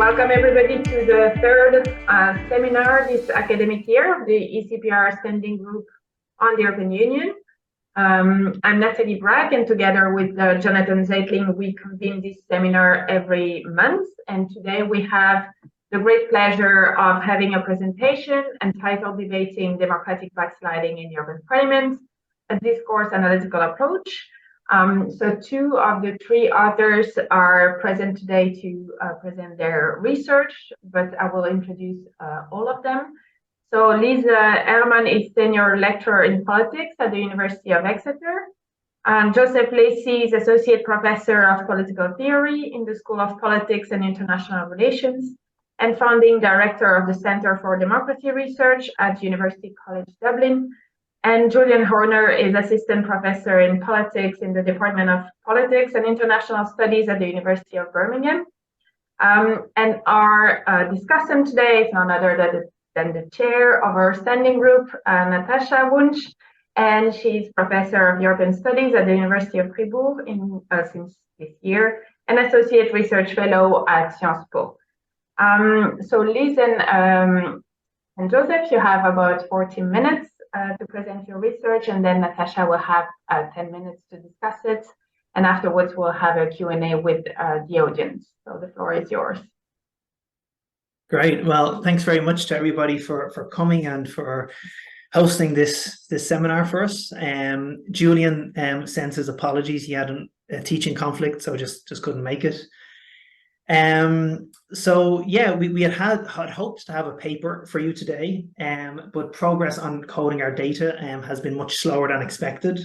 Welcome everybody to the third seminar this academic year of the ECPR Standing Group on the European Union. I'm Nathalie Brack, and together with Jonathan Zeitling, we convene this seminar every month. And today we have the great pleasure of having a presentation entitled Debating Democratic Backsliding in Urban Parliament, a Discourse Analytical Approach. So two of the three authors are present today to present their research, but I will introduce all of them. So Lise Herman is Senior Lecturer in Politics at the University of Exeter. Joseph Lacey is Associate Professor of Political Theory in the School of Politics and International Relations and Founding Director of the Centre for Democracy Research at University College Dublin. And Julian Hoerner is Assistant Professor in Politics in the Department of Politics and International Studies at the University of Birmingham. And our discussant today is none other than the chair of our standing group, Natasha Wunsch, and she's Professor of European Studies at the University of Fribourg since this year, and Associate Research Fellow at Sciences Po. So Lise and Joseph, you have about 14 minutes to present your research, and then Natasha will have 10 minutes to discuss it, and afterwards we'll have a Q&A with the audience. So the floor is yours. Great. Well, thanks very much to everybody for coming and for hosting this seminar for us. Julian sends his apologies. He had a teaching conflict, so just couldn't make it. So yeah, we had hoped to have a paper for you today, but progress on coding our data has been much slower than expected.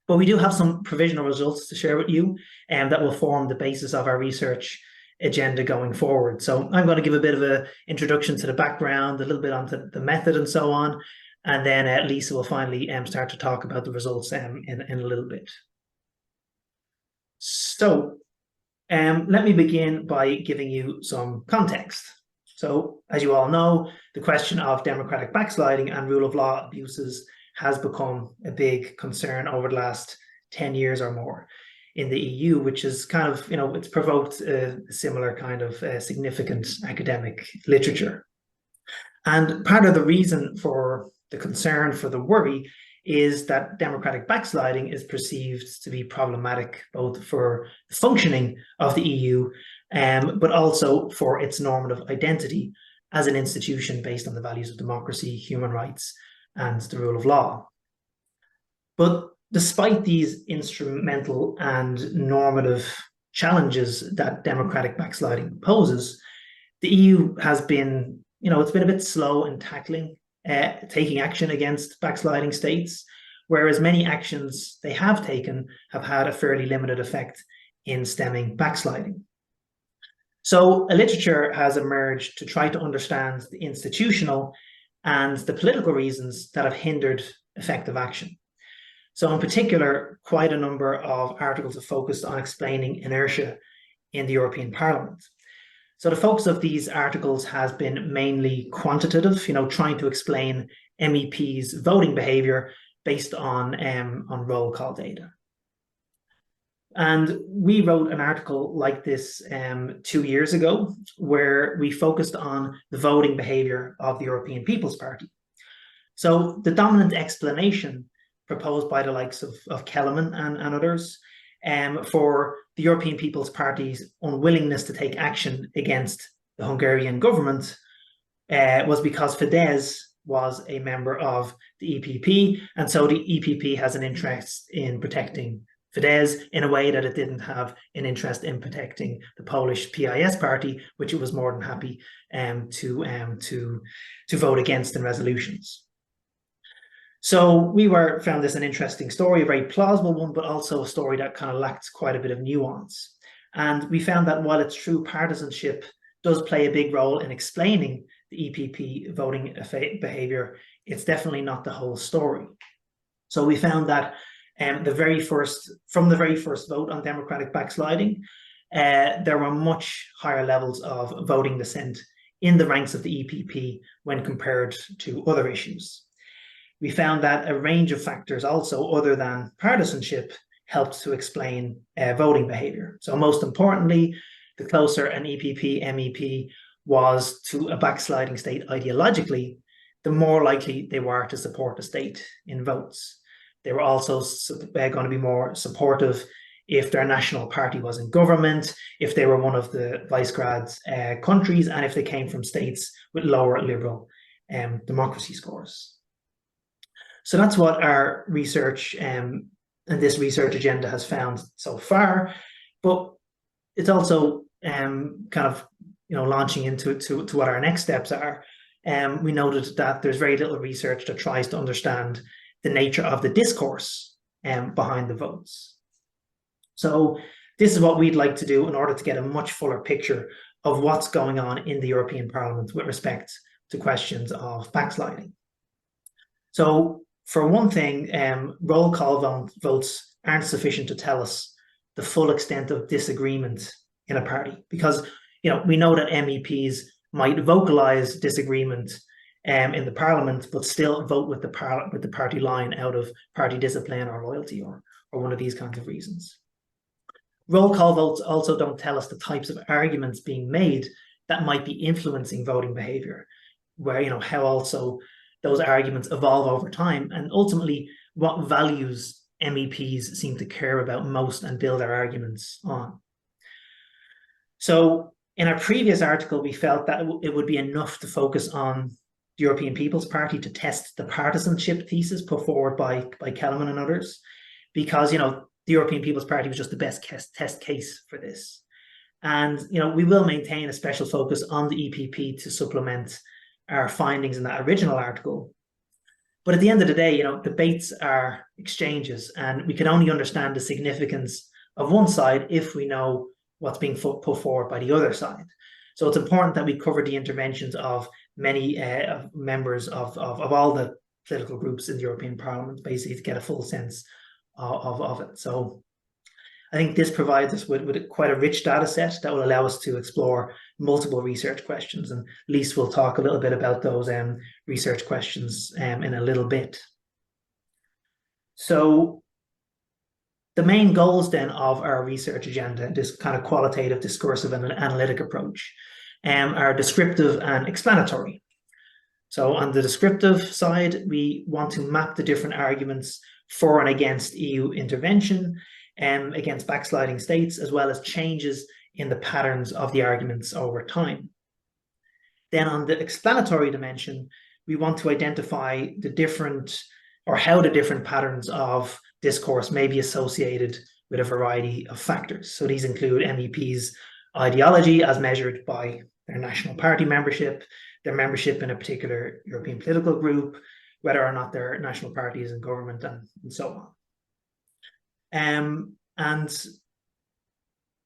But we do have some provisional results to share with you, that will form the basis of our research agenda going forward. So I'm going to give a bit of an introduction to the background, a little bit onto the method and so on, and then Lisa will finally start to talk about the results in a little bit. So let me begin by giving you some context. So, as you all know, the question of democratic backsliding and rule of law abuses has become a big concern over the last 10 years or more in the EU, which is kind of, it's provoked a similar kind of significant academic literature. And part of the reason for the concern, for the worry, is that democratic backsliding is perceived to be problematic both for the functioning of the EU, but also for its normative identity as an institution based on the values of democracy, human rights, and the rule of law. But despite these instrumental and normative challenges that democratic backsliding poses, the EU has been, it's been a bit slow in taking action against backsliding states, whereas many actions they have taken have had a fairly limited effect in stemming backsliding. So a literature has emerged to try to understand the institutional and the political reasons that have hindered effective action. So in particular, quite a number of articles have focused on explaining inertia in the European Parliament. So the focus of these articles has been mainly quantitative, trying to explain MEPs' voting behaviour based on roll call data. And we wrote an article like this 2 years ago, where we focused on the voting behaviour of the European People's Party. So the dominant explanation proposed by the likes of Kellerman and others for the European People's Party's unwillingness to take action against the Hungarian government was because Fidesz was a member of the EPP, and so the EPP has an interest in protecting Fidesz in a way that it didn't have an interest in protecting the Polish PIS party, which it was more than happy to vote against in resolutions. So we found this an interesting story, a very plausible one, but also a story that kind of lacked quite a bit of nuance. And we found that while it's true partisanship does play a big role in explaining the EPP voting behaviour, it's definitely not the whole story. So we found that from the very first vote on democratic backsliding, there were much higher levels of voting dissent in the ranks of the EPP when compared to other issues. We found that a range of factors also other than partisanship helped to explain voting behaviour. So most importantly, the closer an EPP MEP was to a backsliding state ideologically, the more likely they were to support the state in votes. They were also going to be more supportive if their national party was in government, if they were one of the Visegrad countries, and if they came from states with lower liberal democracy scores. So that's what our research and this research agenda has found so far, but it's also kind of launching into what our next steps are. We noted that there's very little research that tries to understand the nature of the discourse behind the votes. So this is what we'd like to do in order to get a much fuller picture of what's going on in the European Parliament with respect to questions of backsliding. So for one thing, roll call votes aren't sufficient to tell us the full extent of disagreement in a party, because we know that MEPs might vocalize disagreement in the Parliament, but still vote with the party line out of party discipline or loyalty or one of these kinds of reasons. Roll call votes also don't tell us the types of arguments being made that might be influencing voting behavior, where how also those arguments evolve over time, and ultimately what values MEPs seem to care about most and build their arguments on. So in our previous article, we felt that it would be enough to focus on the European People's Party to test the partisanship thesis put forward by Kellerman and others, because the European People's Party was just the best test case for this. And we will maintain a special focus on the EPP to supplement our findings in that original article. But at the end of the day, debates are exchanges, and we can only understand the significance of one side if we know what's being put forward by the other side. So it's important that we cover the interventions of many members of all the political groups in the European Parliament, basically to get a full sense of it. So I think this provides us with quite a rich data set that will allow us to explore multiple research questions. And Lise will talk a little bit about those research questions in a little bit. So the main goals then of our research agenda, this kind of qualitative, discursive and analytic approach, are descriptive and explanatory. So on the descriptive side, we want to map the different arguments for and against EU intervention, against backsliding states, as well as changes in the patterns of the arguments over time. Then on the explanatory dimension, we want to identify the different, or how the different patterns of discourse may be associated with a variety of factors. So these include MEPs' ideology as measured by their national party membership, their membership in a particular European political group, whether or not their national party is in government, and so on. And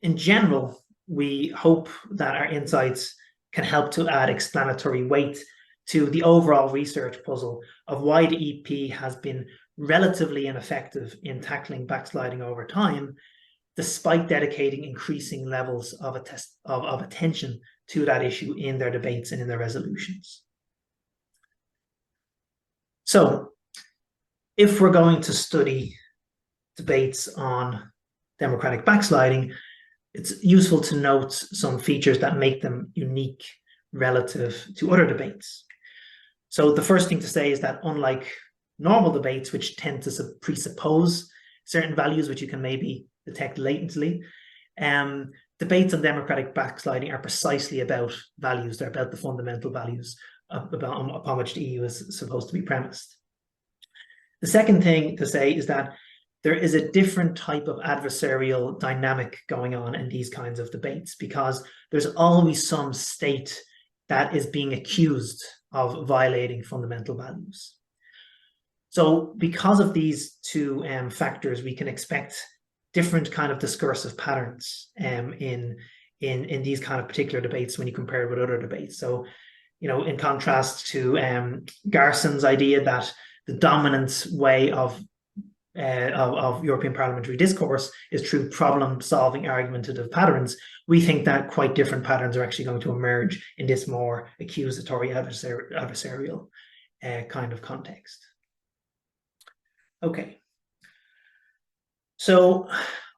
in general, we hope that our insights can help to add explanatory weight to the overall research puzzle of why the EP has been relatively ineffective in tackling backsliding over time, despite dedicating increasing levels of attention to that issue in their debates and in their resolutions. So, if we're going to study debates on democratic backsliding, it's useful to note some features that make them unique relative to other debates. So the first thing to say is that unlike normal debates, which tend to presuppose certain values which you can maybe detect latently, debates on democratic backsliding are precisely about values. They're about the fundamental values upon which the EU is supposed to be premised. The second thing to say is that there is a different type of adversarial dynamic going on in these kinds of debates, because there's always some state that is being accused of violating fundamental values. So because of these two factors, we can expect different kind of discursive patterns in these kind of particular debates when you compare it with other debates. So, in contrast to Garson's idea that the dominant way of European parliamentary discourse is through problem-solving argumentative patterns, we think that quite different patterns are actually going to emerge in this more accusatory adversarial kind of context. Okay. So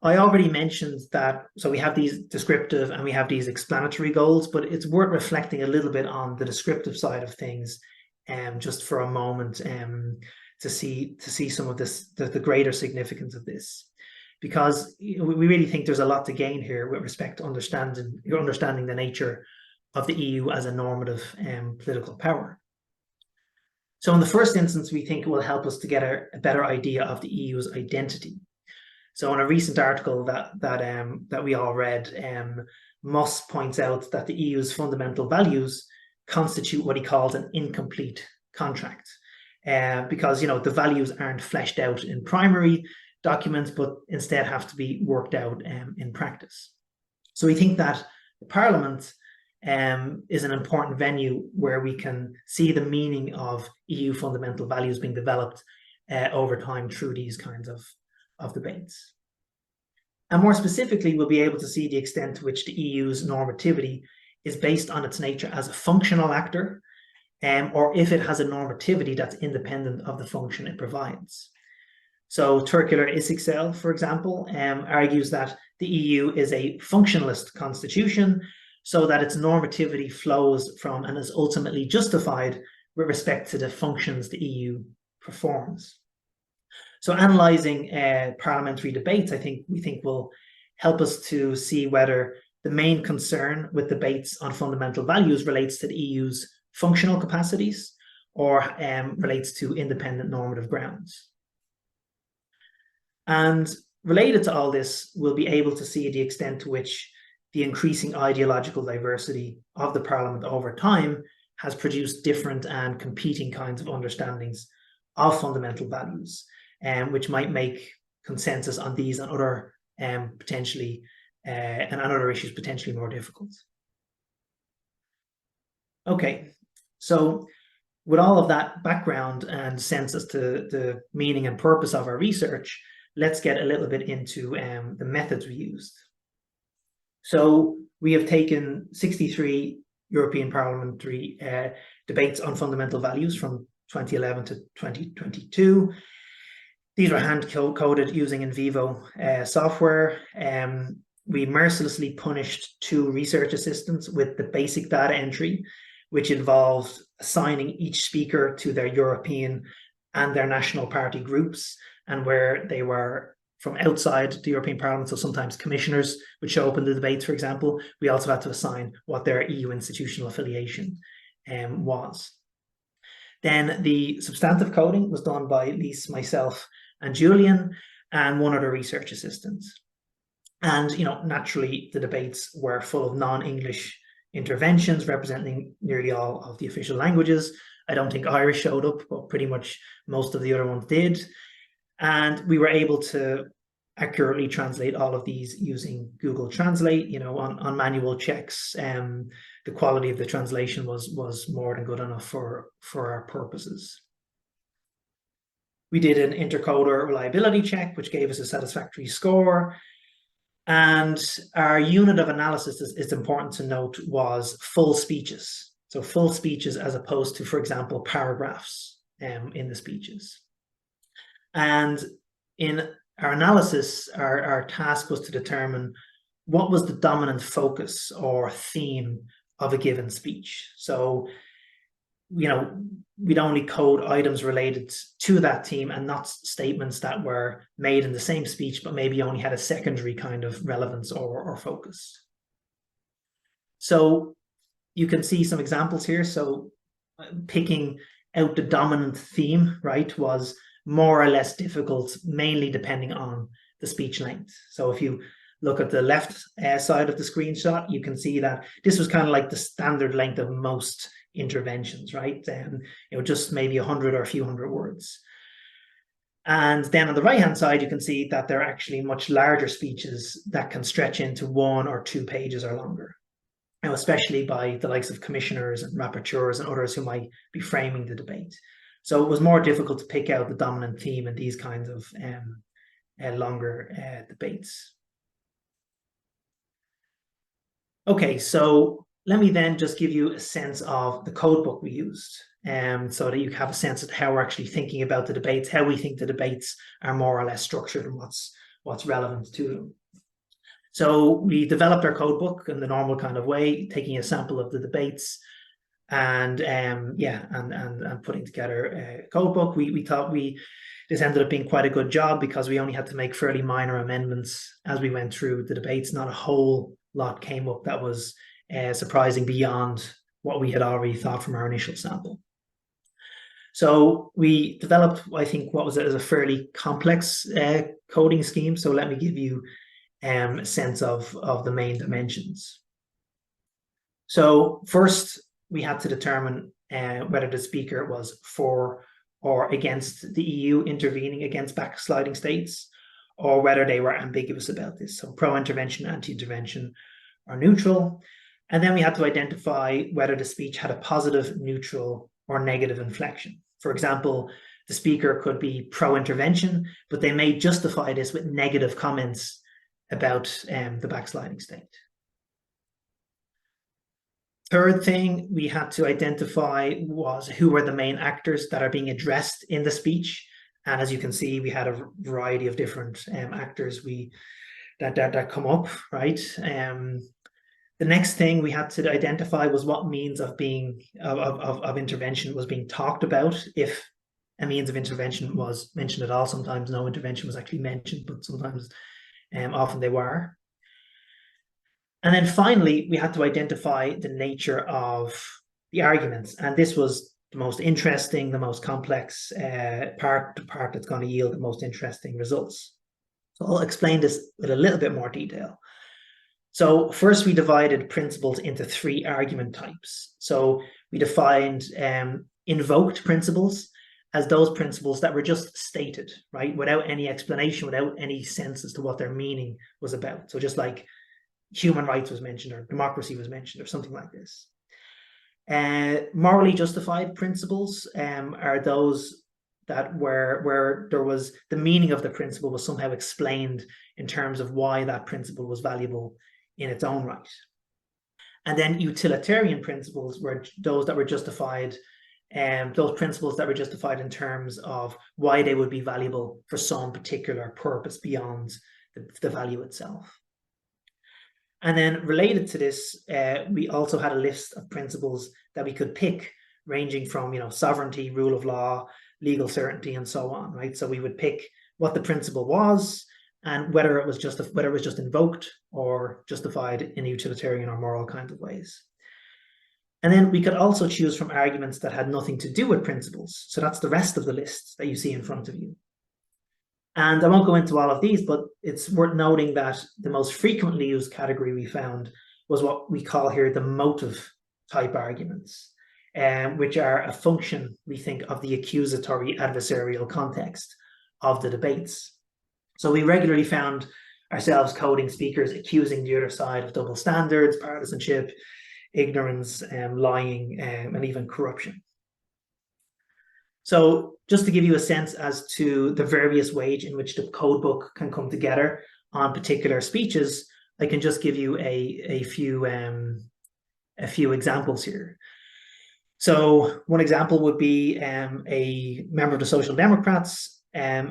I already mentioned that, so we have these descriptive and we have these explanatory goals, but it's worth reflecting a little bit on the descriptive side of things, just for a moment, to see some of this, the greater significance of this, because we really think there's a lot to gain here with respect to understanding the nature of the EU as a normative political power. So in the first instance, we think it will help us to get a better idea of the EU's identity. So in a recent article that we all read, Moss points out that the EU's fundamental values constitute what he calls an incomplete contract, because the values aren't fleshed out in primary documents, but instead have to be worked out in practice. So we think that the Parliament is an important venue where we can see the meaning of EU fundamental values being developed over time through these kinds of debates. And more specifically, we'll be able to see the extent to which the EU's normativity is based on its nature as a functional actor, or if it has a normativity that's independent of the function it provides. So Turkular Isixel, for example, argues that the EU is a functionalist constitution, so that its normativity flows from and is ultimately justified with respect to the functions the EU performs. So analysing parliamentary debates, we think will help us to see whether the main concern with debates on fundamental values relates to the EU's functional capacities or relates to independent normative grounds. And related to all this, we'll be able to see the extent to which the increasing ideological diversity of the Parliament over time has produced different and competing kinds of understandings of fundamental values, which might make consensus on these and other potentially and other issues potentially more difficult. Okay, so with all of that background and sense as to the meaning and purpose of our research, let's get a little bit into the methods we used. So we have taken 63 European parliamentary debates on fundamental values from 2011 to 2022. These were hand-coded using in vivo software. We mercilessly punished 2 research assistants with the basic data entry, which involved assigning each speaker to their European and their national party groups, and where they were from outside the European Parliament, so sometimes commissioners would show up in the debates, for example. We also had to assign what their EU institutional affiliation was. Then the substantive coding was done by Lise, myself, and Julian, and 1 other research assistant. And, naturally, the debates were full of non-English interventions representing nearly all of the official languages. I don't think Irish showed up, but pretty much most of the other ones did. And we were able to accurately translate all of these using Google Translate, on manual checks. The quality of the translation was more than good enough for our purposes. We did an intercoder reliability check, which gave us a satisfactory score. And our unit of analysis, it's important to note, was full speeches. So full speeches as opposed to, for example, paragraphs in the speeches. And in our analysis, our task was to determine what was the dominant focus or theme of a given speech. So, we'd only code items related to that theme and not statements that were made in the same speech, but maybe only had a secondary kind of relevance or focus. So you can see some examples here. So picking out the dominant theme, right, was more or less difficult, mainly depending on the speech length. So if you look at the left side of the screenshot, you can see that this was kind of like the standard length of most interventions, right? Just maybe 100 or a few hundred words. And then on the right-hand side, you can see that there are actually much larger speeches that can stretch into 1 or 2 pages or longer. Especially by the likes of commissioners and rapporteurs and others who might be framing the debate. So it was more difficult to pick out the dominant theme in these kinds of longer debates. Okay, so let me then just give you a sense of the codebook we used, so that you have a sense of how we're actually thinking about the debates, how we think the debates are more or less structured, and what's relevant to them. So we developed our code book in the normal kind of way, taking a sample of the debates and putting together a code book. We thought this ended up being quite a good job because we only had to make fairly minor amendments as we went through the debates. Not a whole lot came up that was surprising beyond what we had already thought from our initial sample. So we developed, I think, what was it as a fairly complex coding scheme. So let me give you a sense of the main dimensions. So first, we had to determine whether the speaker was for or against the EU intervening against backsliding states, or whether they were ambiguous about this. So pro-intervention, anti-intervention, or neutral. And then we had to identify whether the speech had a positive, neutral, or negative inflection. For example, the speaker could be pro-intervention, but they may justify this with negative comments about the backsliding state. Third thing we had to identify was who were the main actors that are being addressed in the speech. And as you can see, we had a variety of different actors that come up, right? The next thing we had to identify was what means of intervention was being talked about, if a means of intervention was mentioned at all. Sometimes no intervention was actually mentioned, but sometimes often they were. And then finally, we had to identify the nature of the arguments. And this was the most interesting, the most complex part, the part that's going to yield the most interesting results. So I'll explain this with a little bit more detail. So first, we divided principles into 3 argument types. So we defined invoked principles as those principles that were just stated, right? Without any explanation, without any sense as to what their meaning was about. So just like human rights was mentioned or democracy was mentioned or something like this. Morally justified principles are those that where there was the meaning of the principle was somehow explained in terms of why that principle was valuable in its own right. And then utilitarian principles were those that were justified, those principles that were justified in terms of why they would be valuable for some particular purpose beyond the value itself. And then related to this, we also had a list of principles that we could pick, ranging from, sovereignty, rule of law, legal certainty, and so on, right? So we would pick what the principle was and whether it was just invoked or justified in a utilitarian or moral kind of ways. And then we could also choose from arguments that had nothing to do with principles. So that's the rest of the list that you see in front of you. And I won't go into all of these, but it's worth noting that the most frequently used category we found was what we call here the motive type arguments, which are a function, we think, of the accusatory adversarial context of the debates. So we regularly found ourselves coding speakers accusing the other side of double standards, partisanship, ignorance, lying, and even corruption. So just to give you a sense as to the various ways in which the code book can come together on particular speeches, I can just give you a few examples here. So one example would be a member of the Social Democrats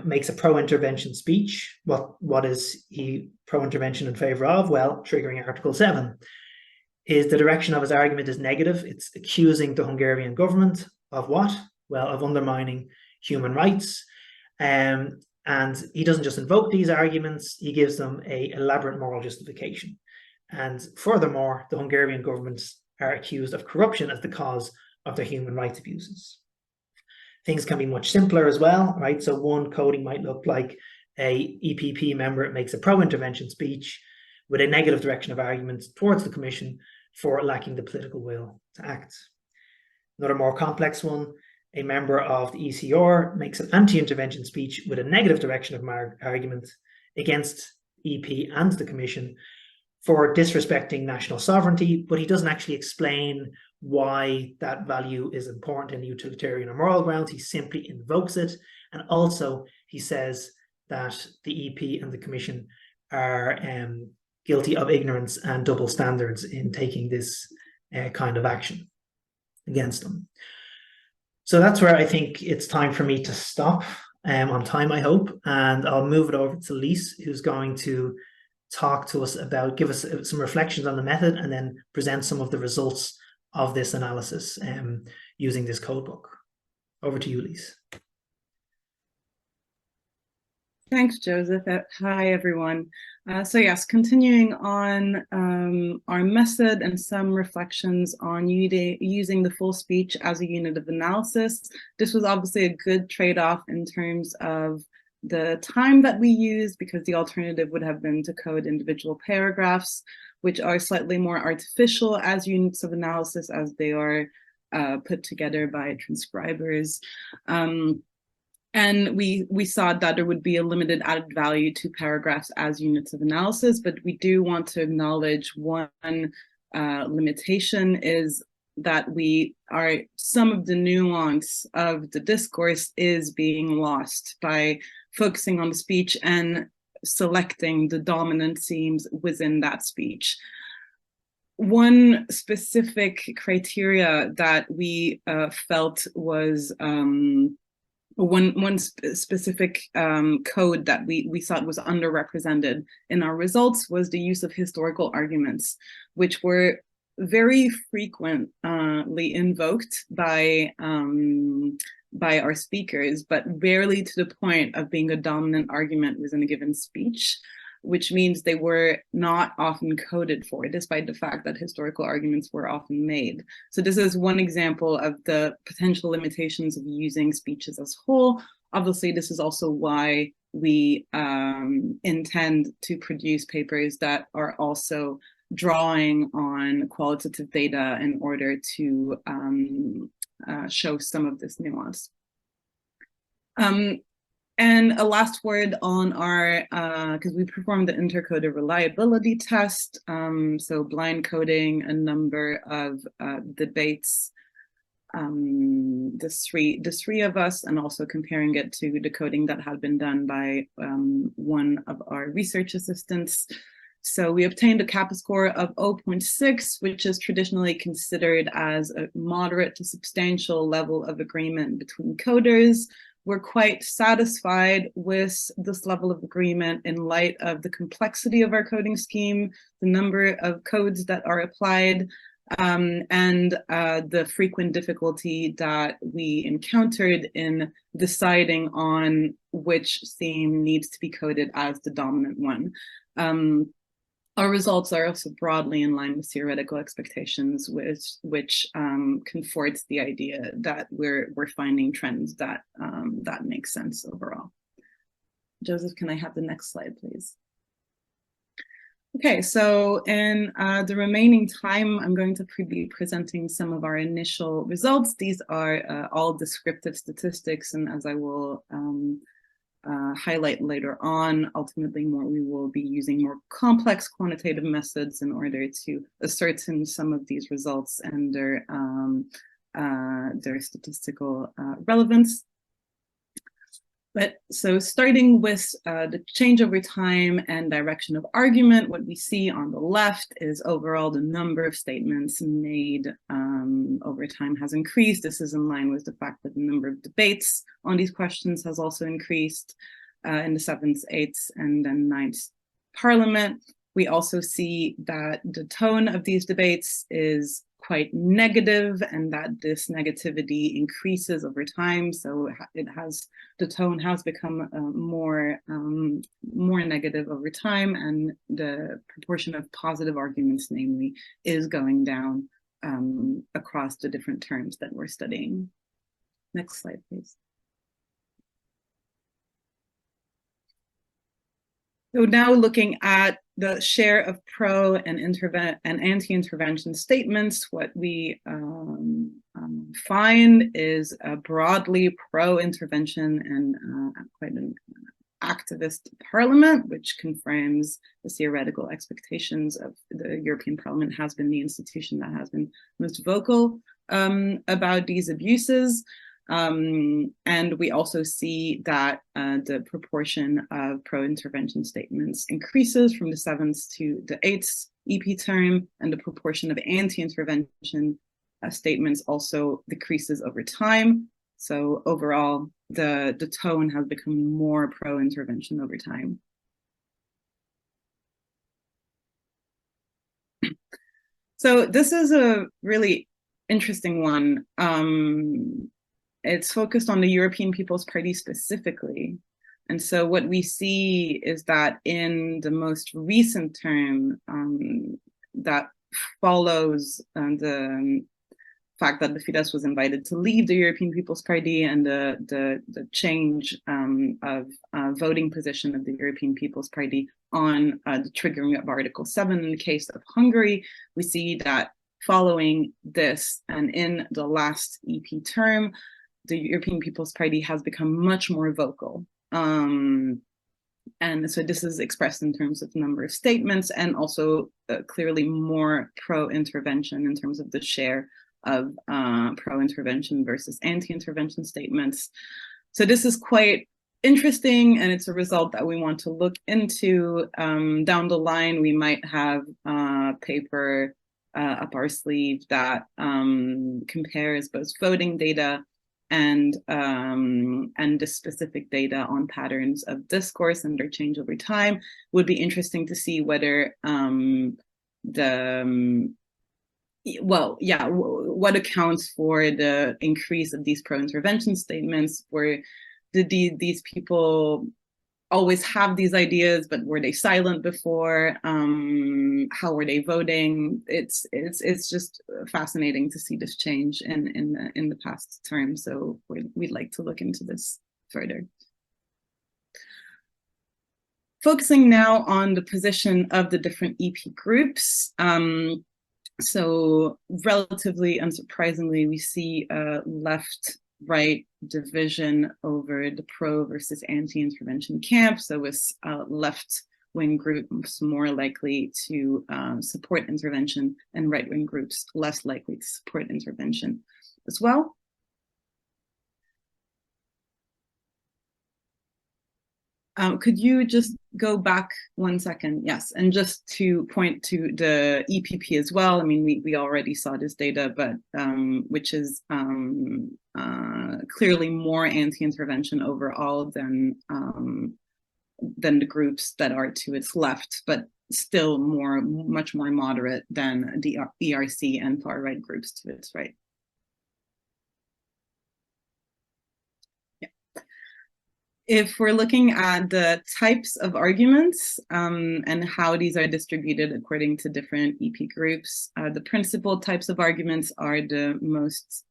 makes a pro-intervention speech. What is he pro-intervention in favor of? Well, triggering Article 7. The direction of his argument is negative. It's accusing the Hungarian government of what? Well, of undermining human rights. And he doesn't just invoke these arguments, he gives them an elaborate moral justification. And furthermore, the Hungarian governments are accused of corruption as the cause of their human rights abuses. Things can be much simpler as well, right? So one coding might look like a EPP member makes a pro-intervention speech with a negative direction of arguments towards the Commission for lacking the political will to act. Another more complex one, a member of the ECR makes an anti-intervention speech with a negative direction of argument against EP and the Commission for disrespecting national sovereignty, but he doesn't actually explain why that value is important in the utilitarian or moral grounds. He simply invokes it. And also he says that the EP and the Commission are guilty of ignorance and double standards in taking this kind of action against them. So that's where I think it's time for me to stop on time, I hope. And I'll move it over to Lise, who's going to talk to us about, give us some reflections on the method and then present some of the results of this analysis using this codebook. Over to you, Lise. Thanks, Joseph. Hi, everyone. So yes, continuing on our method and some reflections on using the full speech as a unit of analysis. This was obviously a good trade-off in terms of the time that we used, because the alternative would have been to code individual paragraphs, which are slightly more artificial as units of analysis as they are put together by transcribers. And we saw that there would be a limited added value to paragraphs as units of analysis, but we do want to acknowledge one limitation is that some of the nuance of the discourse is being lost by focusing on the speech and selecting the dominant themes within that speech. One specific criteria that we felt was one specific code that we thought was underrepresented in our results was the use of historical arguments, which were very frequently invoked by our speakers, but rarely to the point of being a dominant argument within a given speech, which means they were not often coded for, despite the fact that historical arguments were often made. So this is one example of the potential limitations of using speeches as whole. Obviously, this is also why we intend to produce papers that are also drawing on qualitative data in order to show some of this nuance. And a last word on our, because we performed the intercoder reliability test, so blind coding a number of debates, the three of us, and also comparing it to the coding that had been done by one of our research assistants. So we obtained a kappa score of 0.6, which is traditionally considered as a moderate to substantial level of agreement between coders. We're quite satisfied with this level of agreement in light of the complexity of our coding scheme, the number of codes that are applied, and the frequent difficulty that we encountered in deciding on which theme needs to be coded as the dominant one. Our results are also broadly in line with theoretical expectations, which comforts the idea that we're finding trends that that make sense overall. Joseph, can I have the next slide, please? Okay, so in the remaining time, I'm going to be presenting some of our initial results. These are all descriptive statistics, and as I will highlight later on, ultimately we will be using more complex quantitative methods in order to ascertain some of these results and their statistical relevance. But so starting with the change over time and direction of argument, what we see on the left is overall the number of statements made over time has increased. This is in line with the fact that the number of debates on these questions has also increased in the 7th, 8th, and then 9th Parliament. We also see that the tone of these debates is quite negative, and that this negativity increases over time. So the tone has become more negative over time, and the proportion of positive arguments, namely, is going down across the different terms that we're studying. Next slide, please. So now looking at the share of pro and anti-intervention statements, what we find is a broadly pro-intervention and quite an activist parliament, which confirms the theoretical expectations of the European Parliament has been the institution that has been most vocal about these abuses. And we also see that the proportion of pro-intervention statements increases from the 7th to the 8th EP term, and the proportion of anti-intervention statements also decreases over time. So overall, the tone has become more pro-intervention over time. So this is a really interesting one. It's focused on the European People's Party specifically. And so what we see is that in the most recent term that follows the fact that the Fidesz was invited to leave the European People's Party and the change of voting position of the European People's Party on the triggering of Article 7 in the case of Hungary, we see that following this and in the last EP term, the European People's Party has become much more vocal. And so this is expressed in terms of number of statements and also clearly more pro-intervention in terms of the share of pro-intervention versus anti-intervention statements. So this is quite interesting, and it's a result that we want to look into. Down the line, we might have a paper up our sleeve that compares both voting data and the specific data on patterns of discourse and their change over time. Would be interesting to see whether what accounts for the increase of these pro-intervention statements. Where did these people always have these ideas, but were they silent before? How were they voting? It's just fascinating to see this change in the past term. So we'd like to look into this further. Focusing now on the position of the different EP groups. So relatively unsurprisingly, we see a left-right division over the pro versus anti-intervention camp. So with left-wing groups more likely to support intervention and right-wing groups less likely to support intervention as well. Could you just go back 1 second? Yes, and just to point to the EPP as well. I mean, we already saw this data, but which is clearly more anti-intervention overall than the groups that are to its left, but still much more moderate than the ERC and far right groups to its right. If we're looking at the types of arguments and how these are distributed according to different EP groups, the principal types of arguments are the most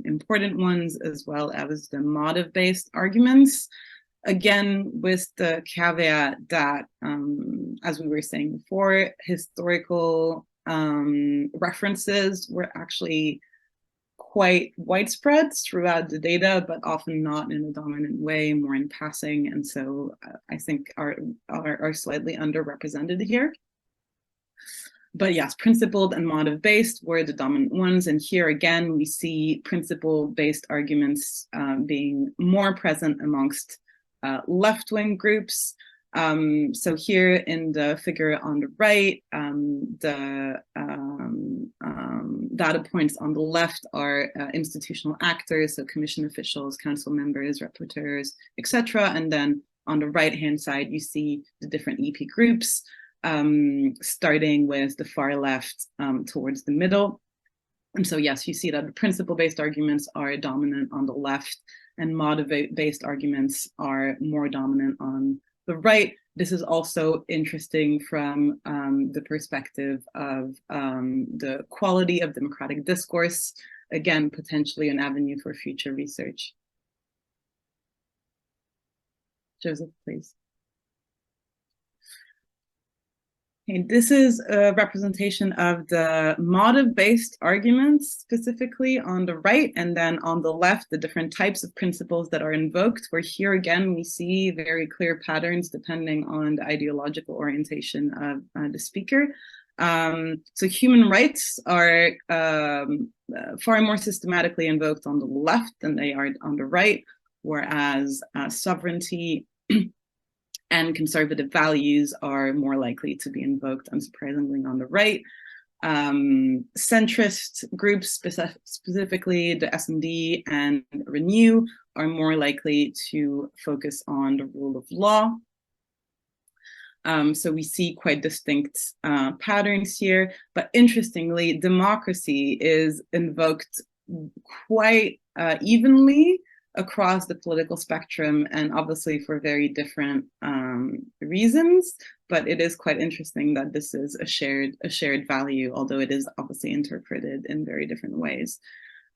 important ones, as well as the motive-based arguments. Again, with the caveat that, as we were saying before, historical references were actually quite widespread throughout the data, but often not in a dominant way, more in passing, and so I think are slightly underrepresented here. But yes, principled and motive-based were the dominant ones, and here again we see principle-based arguments being more present amongst left-wing groups. So here in the figure on the right, the data points on the left are institutional actors, so commission officials, council members, rapporteurs, etc. And then on the right-hand side, you see the different EP groups, starting with the far left towards the middle. And so yes, you see that the principle-based arguments are dominant on the left, and motive-based arguments are more dominant on the right. This is also interesting from the perspective of the quality of democratic discourse. Again, potentially an avenue for future research. Joseph, please. Okay, this is a representation of the motive-based arguments, specifically on the right, and then on the left, the different types of principles that are invoked, where here again, we see very clear patterns depending on the ideological orientation of the speaker. So human rights are far more systematically invoked on the left than they are on the right, whereas sovereignty and conservative values are more likely to be invoked, unsurprisingly, on the right. Centrist groups, specifically the S&D and Renew, are more likely to focus on the rule of law. So we see quite distinct patterns here, but interestingly, democracy is invoked quite evenly across the political spectrum, and obviously for very different reasons. But it is quite interesting that this is a shared value, although it is obviously interpreted in very different ways.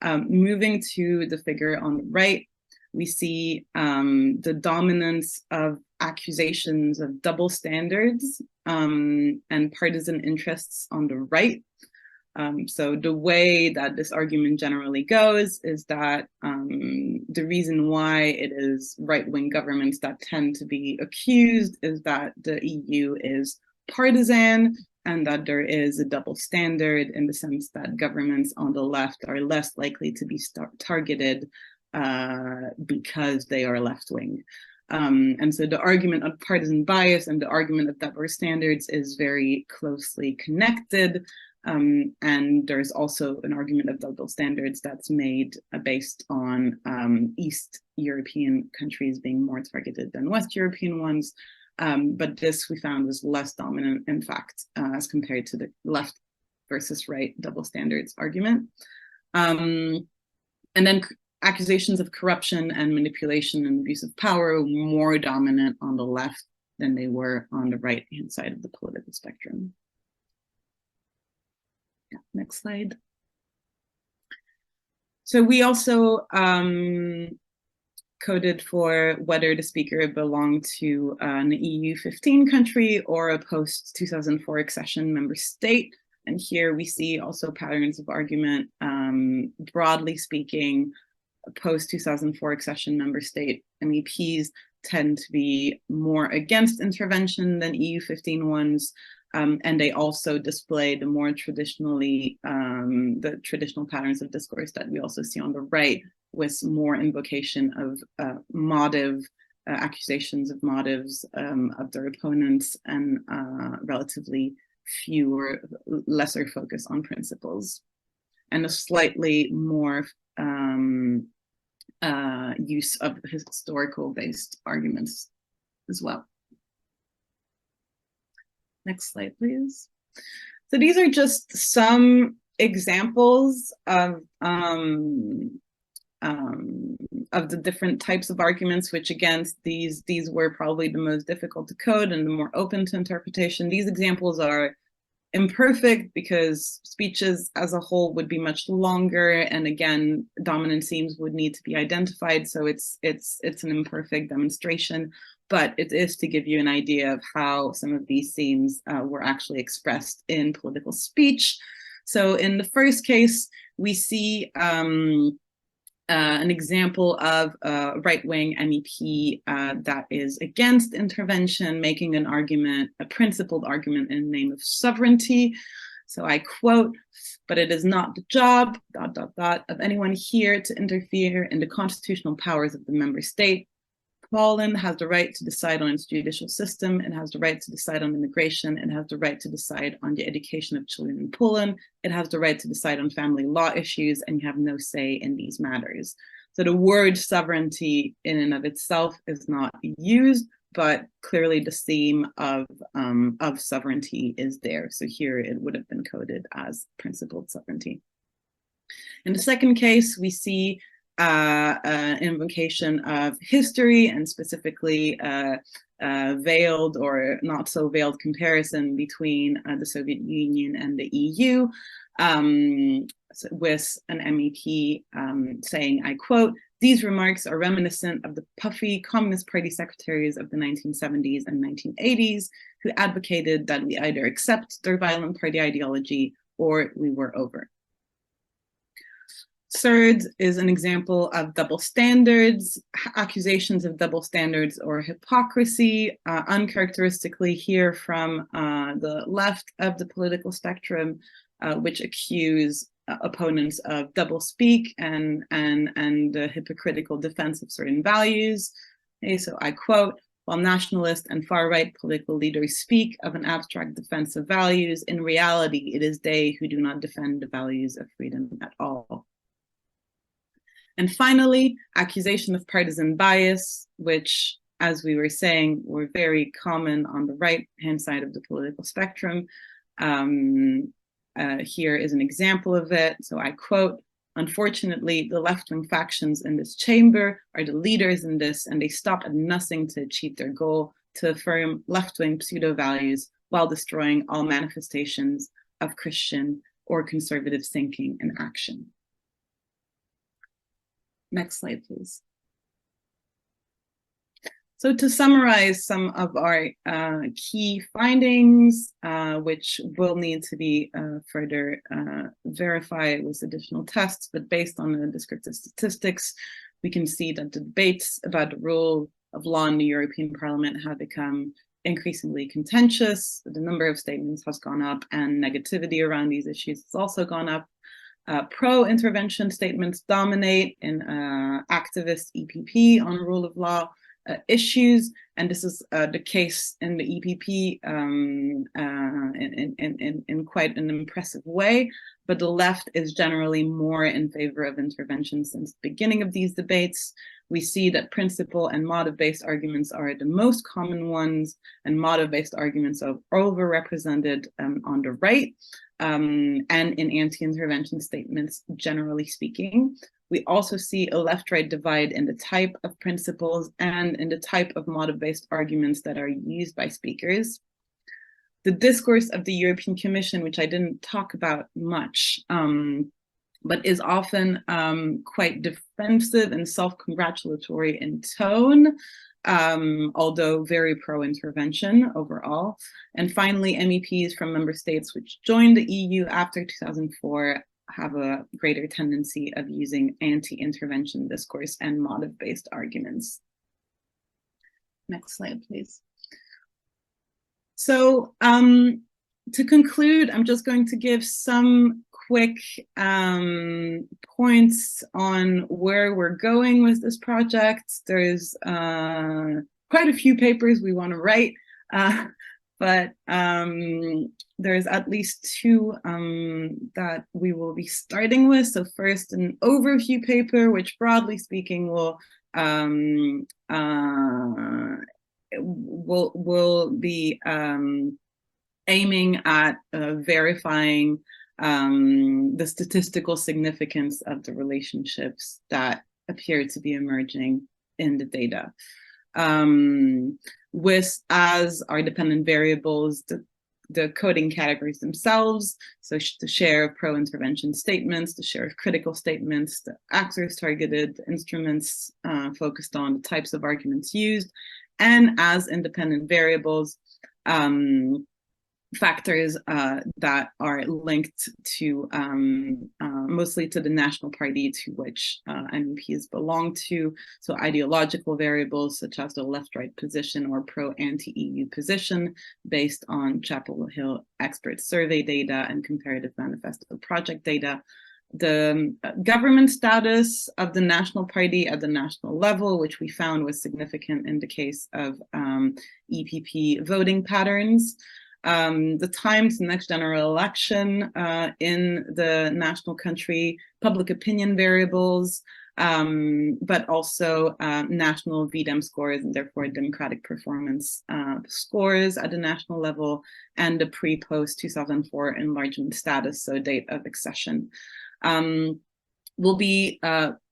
Moving to the figure on the right, we see the dominance of accusations of double standards and partisan interests on the right. So the way that this argument generally goes is that the reason why it is right-wing governments that tend to be accused is that the EU is partisan and that there is a double standard in the sense that governments on the left are less likely to be targeted because they are left-wing. And so the argument of partisan bias and the argument of double standards is very closely connected. And there's also an argument of double standards that's made based on East European countries being more targeted than West European ones. But this we found was less dominant, in fact, as compared to the left versus right double standards argument. And then accusations of corruption and manipulation and abuse of power were more dominant on the left than they were on the right-hand side of the political spectrum. Yeah, next slide. So we also coded for whether the speaker belonged to an EU 15 country or a post-2004 accession member state. And here we see also patterns of argument. Broadly speaking, post-2004 accession member state MEPs tend to be more against intervention than EU 15 ones. And they also display the more the traditional patterns of discourse that we also see on the right, with more invocation of motive, accusations of motives of their opponents, and relatively lesser focus on principles, and a slightly more use of historical-based arguments as well. Next slide, please. So these are just some examples of the different types of arguments, which again, these were probably the most difficult to code and the more open to interpretation. These examples are imperfect because speeches as a whole would be much longer, and again, dominant themes would need to be identified. So it's an imperfect demonstration, but it is to give you an idea of how some of these themes were actually expressed in political speech. So in the first case, we see an example of a right-wing MEP that is against intervention, making an argument, a principled argument in the name of sovereignty. So I quote, "But it is not the job, ... of anyone here to interfere in the constitutional powers of the member state. Poland has the right to decide on its judicial system. It has the right to decide on immigration. It has the right to decide on the education of children in Poland. It has the right to decide on family law issues, and you have no say in these matters." So the word sovereignty in and of itself is not used, but clearly the theme of sovereignty is there. So here it would have been coded as principled sovereignty. In the second case, we see an invocation of history, and specifically veiled or not so veiled comparison between the Soviet Union and the EU, with an MEP saying, I quote, "These remarks are reminiscent of the puffy Communist Party secretaries of the 1970s and 1980s who advocated that we either accept their violent party ideology or we were over." Third is an example of double standards, accusations of double standards or hypocrisy, uncharacteristically here from the left of the political spectrum, which accuse opponents of doublespeak and hypocritical defense of certain values. Okay, so I quote, "While nationalist and far-right political leaders speak of an abstract defense of values, in reality, it is they who do not defend the values of freedom at all." And finally, accusation of partisan bias, which, as we were saying, were very common on the right-hand side of the political spectrum. Here is an example of it. So I quote, "Unfortunately, the left-wing factions in this chamber are the leaders in this, and they stop at nothing to achieve their goal to affirm left-wing pseudo-values while destroying all manifestations of Christian or conservative thinking and action." Next slide, please. So to summarize some of our key findings, which will need to be further verified with additional tests, but based on the descriptive statistics, we can see that the debates about the rule of law in the European Parliament have become increasingly contentious. The number of statements has gone up, and negativity around these issues has also gone up. Pro-intervention statements dominate in activist EPP on rule of law issues, and this is the case in the EPP in quite an impressive way, but the left is generally more in favor of intervention since the beginning of these debates. We see that principle and motive-based arguments are the most common ones, and motive-based arguments are overrepresented on the right, and in anti-intervention statements, generally speaking. We also see a left-right divide in the type of principles and in the type of motive-based arguments that are used by speakers. The discourse of the European Commission, which I didn't talk about much, but is often quite defensive and self-congratulatory in tone, although very pro-intervention overall. And finally, MEPs from member states which joined the EU after 2004 have a greater tendency of using anti-intervention discourse and motive-based arguments. Next slide, please. So to conclude, I'm just going to give some quick points on where we're going with this project. There's quite a few papers we want to write, but there's at least two that we will be starting with. So first, an overview paper, which broadly speaking will be aiming at verifying the statistical significance of the relationships that appear to be emerging in the data. With as our dependent variables, the coding categories themselves, so the share of pro-intervention statements, the share of critical statements, the actors targeted, the instruments focused on, the types of arguments used, and as independent variables, factors that are linked to mostly to the national party to which MEPs belong to. So ideological variables such as the left-right position or pro-anti-EU position based on Chapel Hill expert survey data and comparative manifesto project data. The government status of the national party at the national level, which we found was significant in the case of EPP voting patterns. The time to the next general election in the national country, public opinion variables, but also national VDEM scores and therefore democratic performance scores at the national level, and the pre-post 2004 enlargement status, so date of accession. We'll be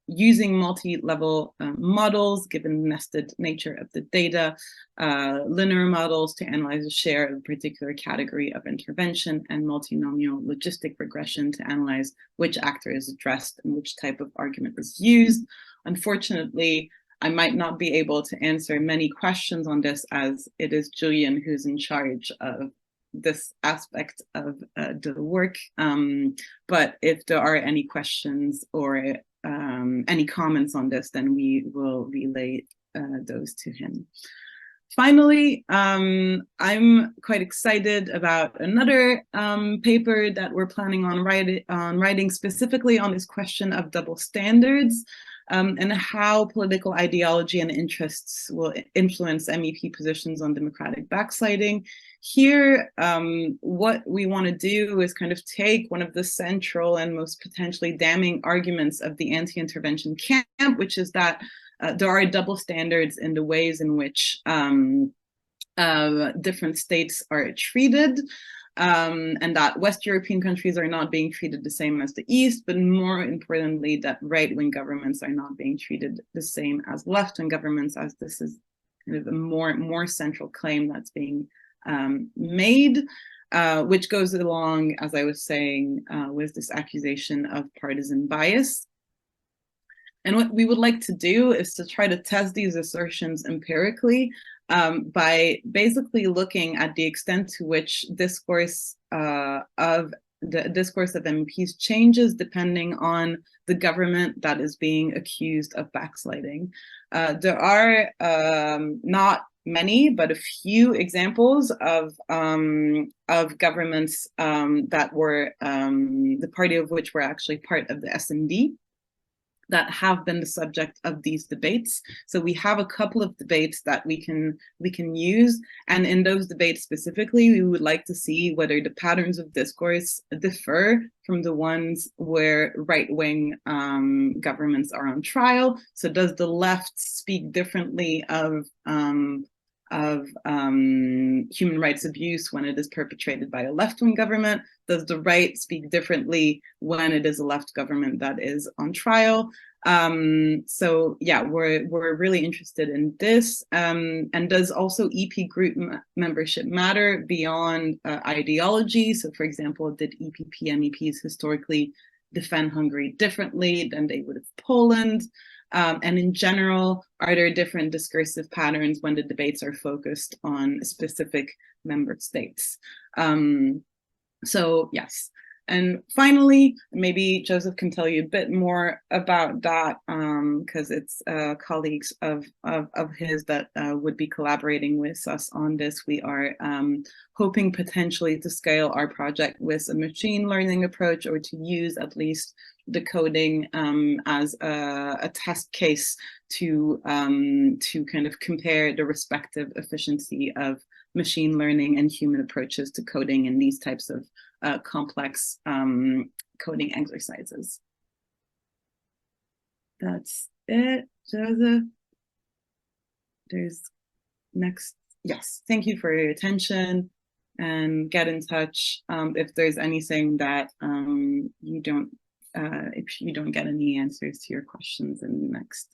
using multi-level models, given the nested nature of the data, linear models to analyze the share of a particular category of intervention, and multinomial logistic regression to analyze which actor is addressed and which type of argument is used. Unfortunately, I might not be able to answer many questions on this, as it is Julian who's in charge of this aspect of the work. But if there are any questions or any comments on this, then we will relay those to him. Finally, I'm quite excited about another paper that we're planning on writing specifically on this question of double standards. and how political ideology and interests will influence MEP positions on democratic backsliding. Here, what we want to do is kind of take one of the central and most potentially damning arguments of the anti-intervention camp, which is that there are double standards in the ways in which different states are treated, and that West European countries are not being treated the same as the East, but more importantly, that right-wing governments are not being treated the same as left-wing governments, as this is kind of a more central claim that's being made, which goes along, as I was saying, with this accusation of partisan bias. And what we would like to do is to try to test these assertions empirically by basically looking at the extent to which discourse of MEPs changes depending on the government that is being accused of backsliding. There are not many, but a few examples of governments that were the party of which were actually part of the SND, that have been the subject of these debates. So we have a couple of debates that we can use, and in those debates specifically, we would like to see whether the patterns of discourse differ from the ones where right-wing governments are on trial. So does the left speak differently of human rights abuse when it is perpetrated by a left-wing government? Does the right speak differently when it is a left government that is on trial? So yeah, we're really interested in this. And does also EP group membership matter beyond ideology? So for example, did EPP MEPs historically defend Hungary differently than they would have Poland? And in general, are there different discursive patterns when the debates are focused on specific member states? So yes. And finally, maybe Joseph can tell you a bit more about that, because it's colleagues of his that would be collaborating with us on this. We are hoping potentially to scale our project with a machine learning approach, or to use at least decoding as a test case to kind of compare the respective efficiency of machine learning and human approaches to coding in these types of complex coding exercises. That's it, Joseph. There's next. Yes, thank you for your attention, and get in touch if there's anything that you don't, if you don't get any answers to your questions in the next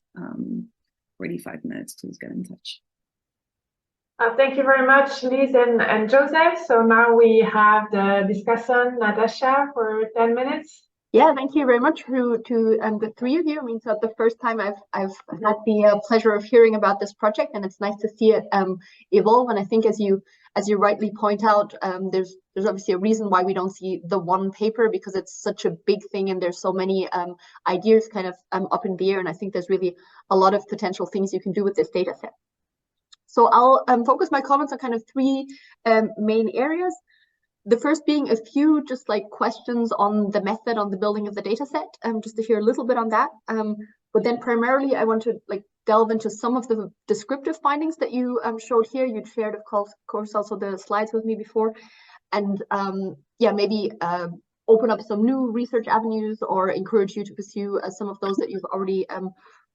45 minutes, please get in touch. Thank you very much, Lise and Joseph. So now we have the discussant, Natasha, for 10 minutes. Yeah, thank you very much to the three of you. I mean, it's not the first time I've had the pleasure of hearing about this project, and it's nice to see it evolve. And I think, as you rightly point out, there's obviously a reason why we don't see the one paper, because it's such a big thing and there's so many ideas kind of up in the air. And I think there's really a lot of potential things you can do with this data set. So I'll focus my comments on kind of three main areas. The first being a few just like questions on the method, on the building of the data set, just to hear a little bit on that. But then primarily I want to like delve into some of the descriptive findings that you showed here. You'd shared, of course, also the slides with me before. And yeah, maybe open up some new research avenues, or encourage you to pursue some of those that you've already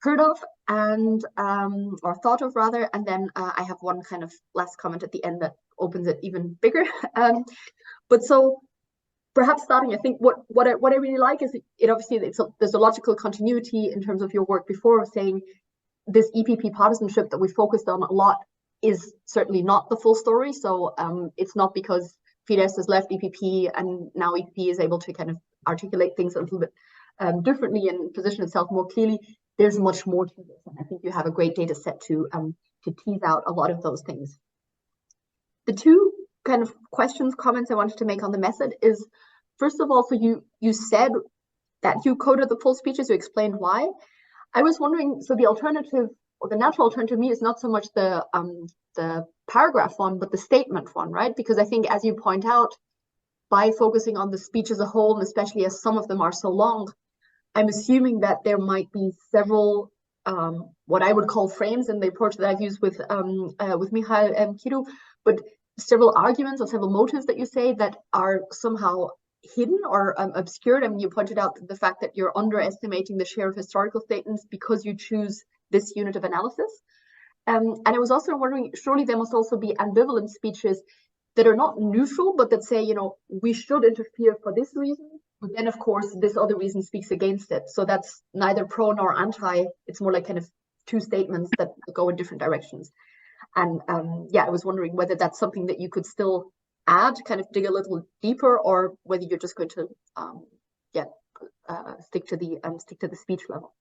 heard of and or thought of rather. And then I have one kind of last comment at the end that opens it even bigger. But so perhaps starting, I think what I really like is it obviously there's a logical continuity in terms of your work before, of saying this EPP partisanship that we focused on a lot is certainly not the full story. So it's not because Fidesz has left EPP and now EPP is able to kind of articulate things a little bit differently and position itself more clearly. There's much more to this, and I think you have a great data set to tease out a lot of those things. The two kind of comments I wanted to make on the method is, first of all, so you said that you coded the full speeches, you explained why. I was wondering, so the alternative, or the natural alternative to me, is not so much the paragraph one, but the statement one, right? Because I think, as you point out, by focusing on the speech as a whole, and especially as some of them are so long, I'm assuming that there might be several what I would call frames in the approach that I've used with Michael Kiru, but several arguments or several motives that you say that are somehow hidden or obscured. I mean, you pointed out the fact that you're underestimating the share of historical statements because you choose this unit of analysis. And I was also wondering, surely there must also be ambivalent speeches that are not neutral, but that say, you know, we should interfere for this reason, but then of course this other reason speaks against it. So that's neither pro nor anti. It's more like kind of two statements that go in different directions. And yeah, I was wondering whether that's something that you could still add, kind of dig a little deeper, or whether you're just going to stick to the speech level.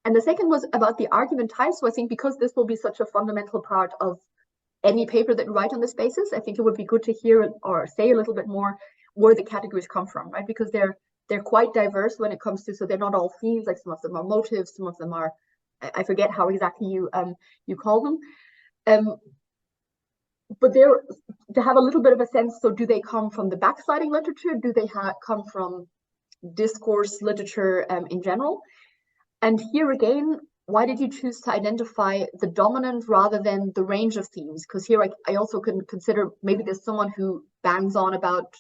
And the second was about the argument type. So I think because this will be such a fundamental part of any paper that you write on this basis, I think it would be good to hear or say a little bit more where the categories come from, right? Because they're quite diverse when it comes to, so they're not all themes, like some of them are motives, some of them are, I forget how exactly you call them. But they're to have a little bit of a sense, so do they come from the backsliding literature? Do they come from discourse literature in general? And here again, why did you choose to identify the dominant rather than the range of themes? Because here I also can consider maybe there's someone who bangs on about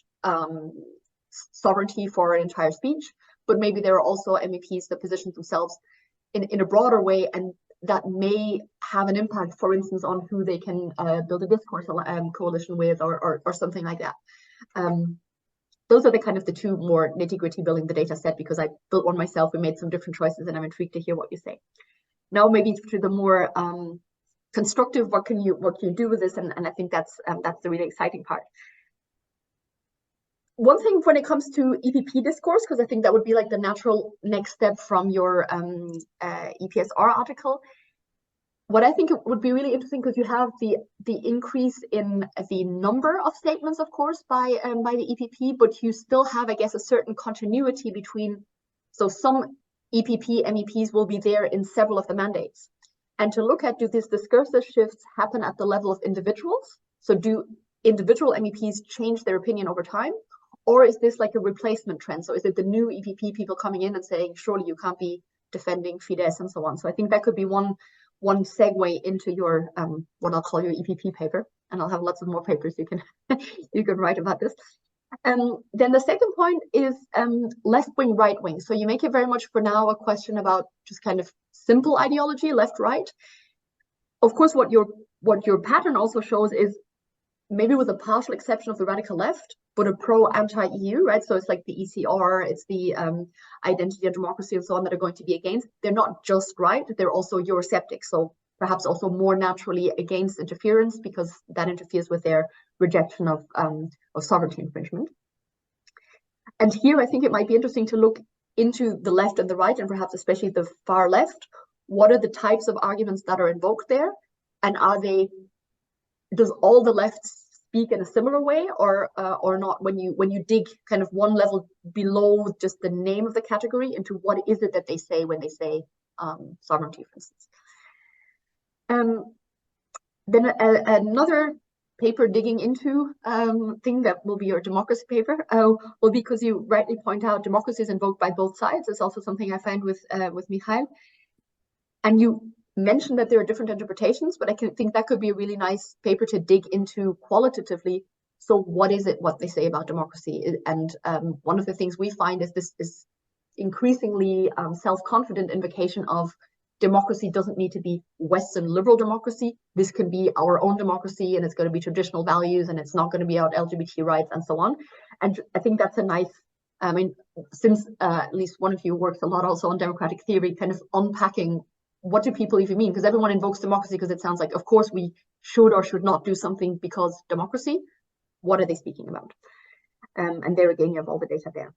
sovereignty for an entire speech, but maybe there are also MEPs that position themselves in a broader way, and that may have an impact, for instance, on who they can build a discourse coalition with or something like that. Those are the kind of the two more nitty-gritty building the data set, because I built one myself. We made some different choices, and I'm intrigued to hear what you say. Now, maybe to the more constructive, what can you do with this? And I think that's the really exciting part. One thing when it comes to EPP discourse, because I think that would be like the natural next step from your EPSR article. What I think it would be really interesting, because you have the increase in the number of statements, of course, by the EPP, but you still have, I guess, a certain continuity between. So some EPP MEPs will be there in several of the mandates, and to look at, do these discursive shifts happen at the level of individuals? So do individual MEPs change their opinion over time, or is this like a replacement trend? So is it the new EPP people coming in and saying, surely you can't be defending Fidesz and so on? So I think that could be one segue into your what I'll call your EPP paper, and I'll have lots of more papers you can you can write about this. Then the second point is left wing, right wing. So you make it very much for now a question about just kind of simple ideology, left right. Of course, what your pattern also shows is, maybe with a partial exception of the radical left, but a pro-anti-EU, right? So it's like the ECR, it's the identity and democracy and so on that are going to be against. They're not just right, they're also Eurosceptic. So perhaps also more naturally against interference, because that interferes with their rejection of sovereignty infringement. And here I think it might be interesting to look into the left and the right, and perhaps especially the far left. What are the types of arguments that are invoked there? And does all the left speak in a similar way, or not, when you dig kind of one level below just the name of the category into what is it that they say when they say sovereignty, for instance. Then another paper digging into thing that will be your democracy paper will be, because you rightly point out democracy is invoked by both sides. It's also something I find with Michael, and you mentioned that there are different interpretations, but I think that could be a really nice paper to dig into qualitatively. So what is it, what they say about democracy? And one of the things we find is this is increasingly self-confident invocation of democracy doesn't need to be Western liberal democracy. This can be our own democracy, and it's going to be traditional values, and it's not going to be about LGBT rights and so on. And I think that's a nice, I mean, since at least one of you works a lot also on democratic theory, kind of unpacking what do people even mean? Because everyone invokes democracy because it sounds like, of course, we should or should not do something because democracy. What are they speaking about? And there again, you have all the data there.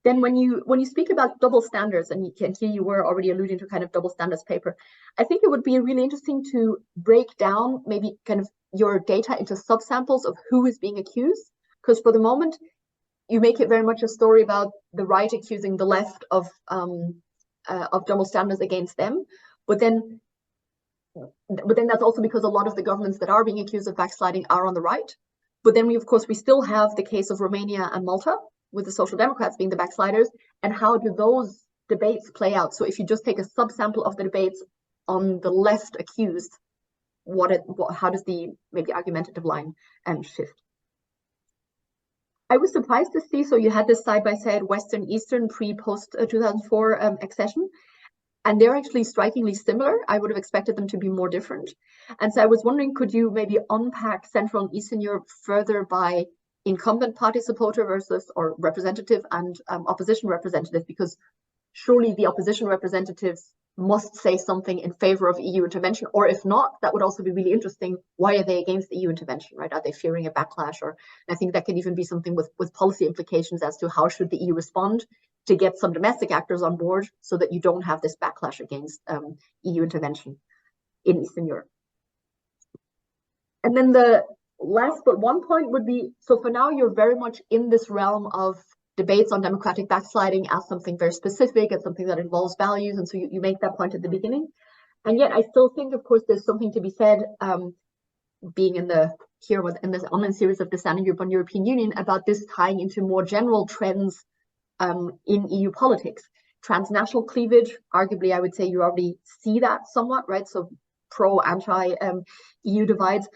Then when you speak about double standards, and here you were already alluding to kind of double standards paper, I think it would be really interesting to break down maybe kind of your data into subsamples of who is being accused. Because for the moment, you make it very much a story about the right accusing the left of double standards against them, but then that's also because a lot of the governments that are being accused of backsliding are on the right. But then we still have the case of Romania and Malta, with the Social Democrats being the backsliders, and how do those debates play out? So if you just take a subsample of the debates on the left accused, how does the maybe argumentative line shift? I was surprised to see, so you had this side-by-side Western Eastern pre-post 2004 accession, and they're actually strikingly similar. I would have expected them to be more different. And so I was wondering, could you maybe unpack Central and Eastern Europe further by incumbent party supporter versus, or representative, and opposition representative? Because surely the opposition representatives must say something in favor of EU intervention, or if not, that would also be really interesting. Why are they against the EU intervention, right? Are they fearing a backlash? Or I think that can even be something with policy implications as to how should the EU respond to get some domestic actors on board so that you don't have this backlash against EU intervention in Eastern Europe. And then the last but one point would be, so for now, you're very much in this realm of debates on democratic backsliding as something very specific and something that involves values. And so you make that point at the beginning. And yet I still think, of course, there's something to be said, being in this online series of the Standing Group on European Union, about this tying into more general trends in EU politics. Transnational cleavage, arguably, I would say you already see that somewhat, right? So pro-anti EU divides,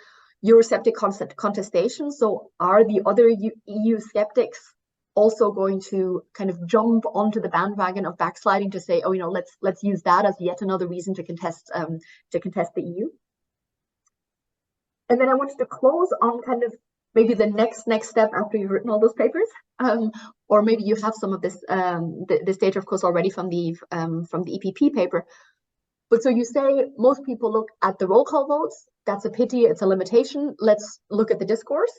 Eurosceptic contestation. So are the other EU skeptics also going to kind of jump onto the bandwagon of backsliding to say, oh, let's use that as yet another reason to contest the EU? And then I wanted to close on kind of maybe the next step after you've written all those papers, or maybe you have some of this data, of course, already from the EPP paper. But so you say most people look at the roll call votes. That's a pity. It's a limitation. Let's look at the discourse.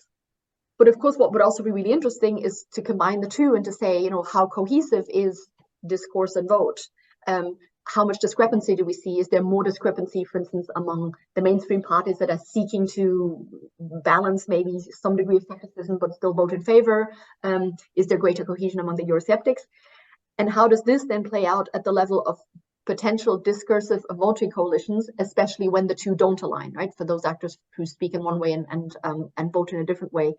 But of course, what would also be really interesting is to combine the two and to say, how cohesive is discourse and vote? How much discrepancy do we see? Is there more discrepancy, for instance, among the mainstream parties that are seeking to balance maybe some degree of skepticism but still vote in favor? Is there greater cohesion among the Eurosceptics? And how does this then play out at the level of potential discursive voting coalitions, especially when the two don't align, right? For those actors who speak in one way and vote in a different way,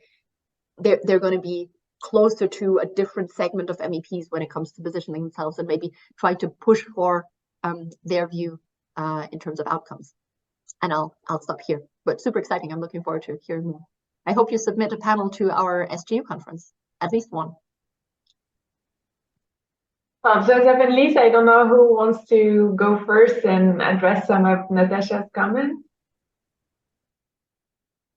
they're going to be closer to a different segment of MEPs when it comes to positioning themselves and maybe try to push for their view in terms of outcomes. And I'll stop here, but super exciting. I'm looking forward to hearing more. I hope you submit a panel to our SGU conference, at least one. Joseph and Lise, I don't know who wants to go first and address some of Natasha's comments.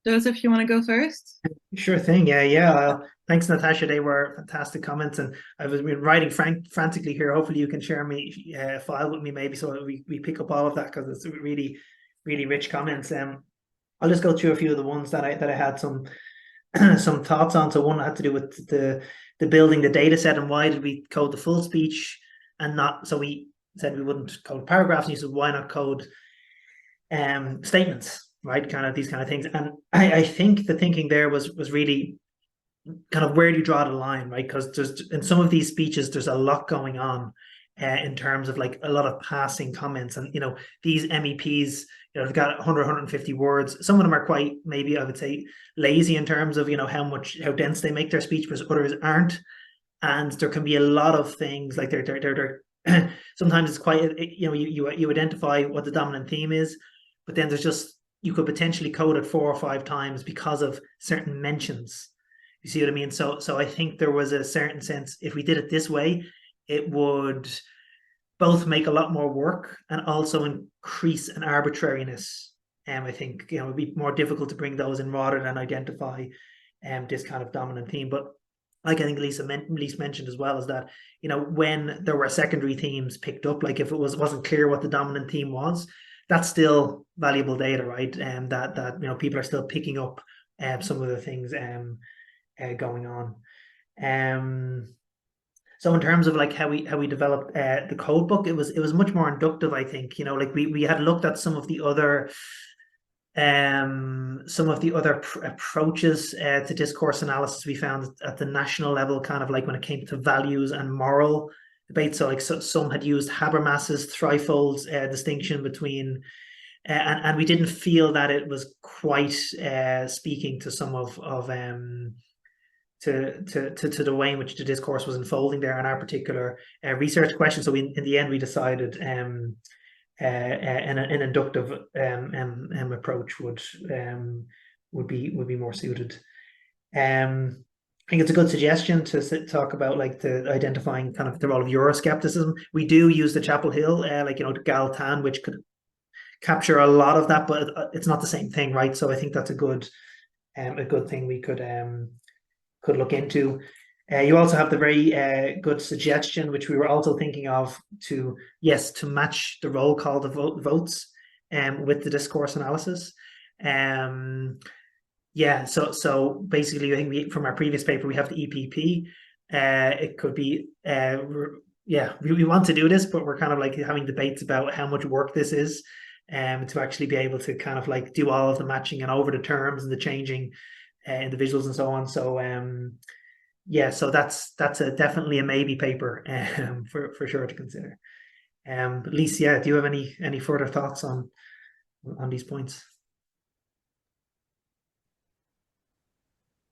Joseph, you want to go first? Sure thing. Yeah. Thanks, Natasha. They were fantastic comments, and I've been writing frantically here. Hopefully, you can share me a file with me, maybe, so we pick up all of that, because it's really, really rich comments. I'll just go through a few of the ones that I had some some thoughts on. So one had to do with the building the data set, and why did we code the full speech and not? So we said we wouldn't code paragraphs, and you said, why not code statements? Right, kind of these kind of things. And I think the thinking there was really kind of, where do you draw the line, right? Because there's, in some of these speeches, there's a lot going on in terms of like a lot of passing comments, and these MEPs, they've got 100, 150 words. Some of them are quite, maybe I would say, lazy in terms of how dense they make their speech, but others aren't. And there can be a lot of things like they're sometimes it's quite, you identify what the dominant theme is, but then there's just, you could potentially code it 4 or 5 times because of certain mentions. You see what I mean? So I think there was a certain sense, if we did it this way, it would both make a lot more work and also increase an arbitrariness. I think it would be more difficult to bring those in rather than identify this kind of dominant theme. But like I think Lise mentioned as well, is that when there were secondary themes picked up, like if it wasn't clear what the dominant theme was, that's still valuable data, right? And that people are still picking up some of the things going on. So in terms of like how we developed the code book, it was much more inductive, I think. Like we had looked at some of the other approaches to discourse analysis we found at the national level, kind of like when it came to values and moral debate. So like some had used Habermas's threefold distinction between, and we didn't feel that it was quite speaking to some of the way in which the discourse was unfolding there in our particular research question. So in the end, we decided an inductive approach would be more suited. I think it's a good suggestion to talk about like the identifying kind of the role of Euroscepticism. We do use the Chapel Hill, like, you know, the Galtan, which could capture a lot of that, but it's not the same thing, right? So I think that's a good thing we could look into. You also have the very good suggestion, which we were also thinking of, to match the roll call the votes with the discourse analysis. So basically, I think from our previous paper, we have the EPP. It could be, we want to do this, but we're kind of like having debates about how much work this is, to actually be able to kind of like do all of the matching and over the terms and the changing individuals and so on. So so that's definitely a maybe paper for sure to consider. Lise, do you have any further thoughts on these points?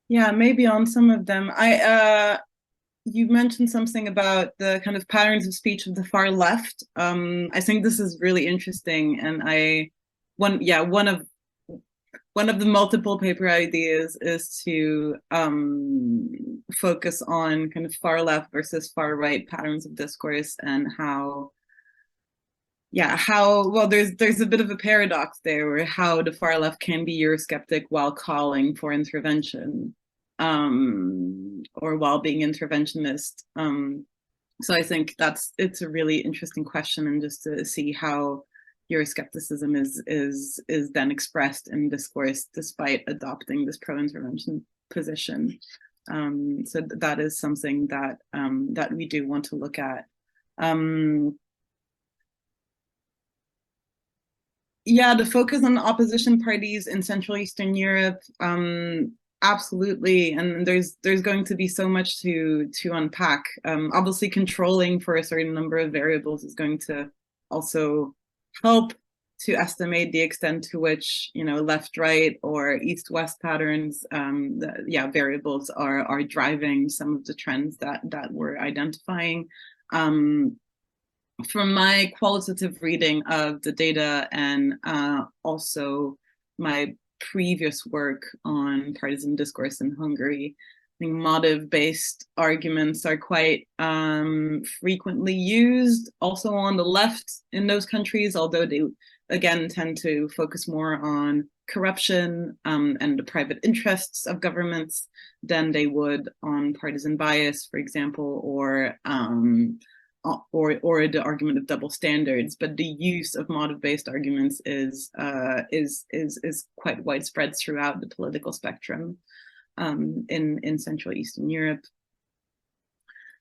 Yeah, maybe on some of them. You mentioned something about the kind of patterns of speech of the far left. I think this is really interesting, and one of the multiple paper ideas is to focus on kind of far left versus far right patterns of discourse, and how there's a bit of a paradox there, where how the far left can be Eurosceptic while calling for intervention, or while being interventionist. So I think it's a really interesting question, and just to see how Euroscepticism is then expressed in discourse despite adopting this pro-intervention position. So that is something that we do want to look at. The focus on opposition parties in Central Eastern Europe, absolutely, and there's going to be so much to unpack. Obviously, controlling for a certain number of variables is going to also help to estimate the extent to which, you know, left-right or east-west patterns, variables are driving some of the trends that we're identifying. From my qualitative reading of the data, and also my previous work on partisan discourse in Hungary, I think motive-based arguments are quite frequently used also on the left in those countries, although they again tend to focus more on corruption and the private interests of governments than they would on partisan bias, for example, or the argument of double standards. But the use of motive-based arguments is quite widespread throughout the political spectrum in Central Eastern Europe.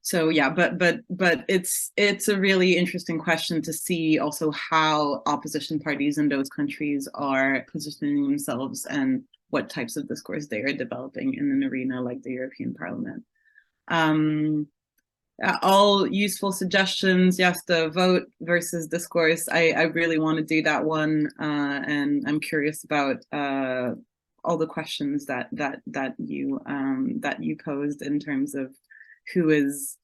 So but it's a really interesting question to see also how opposition parties in those countries are positioning themselves, and what types of discourse they are developing in an arena like the European Parliament. All useful suggestions. Yes, the vote versus discourse. I really want to do that one, and I'm curious about all the questions that you posed in terms of who is,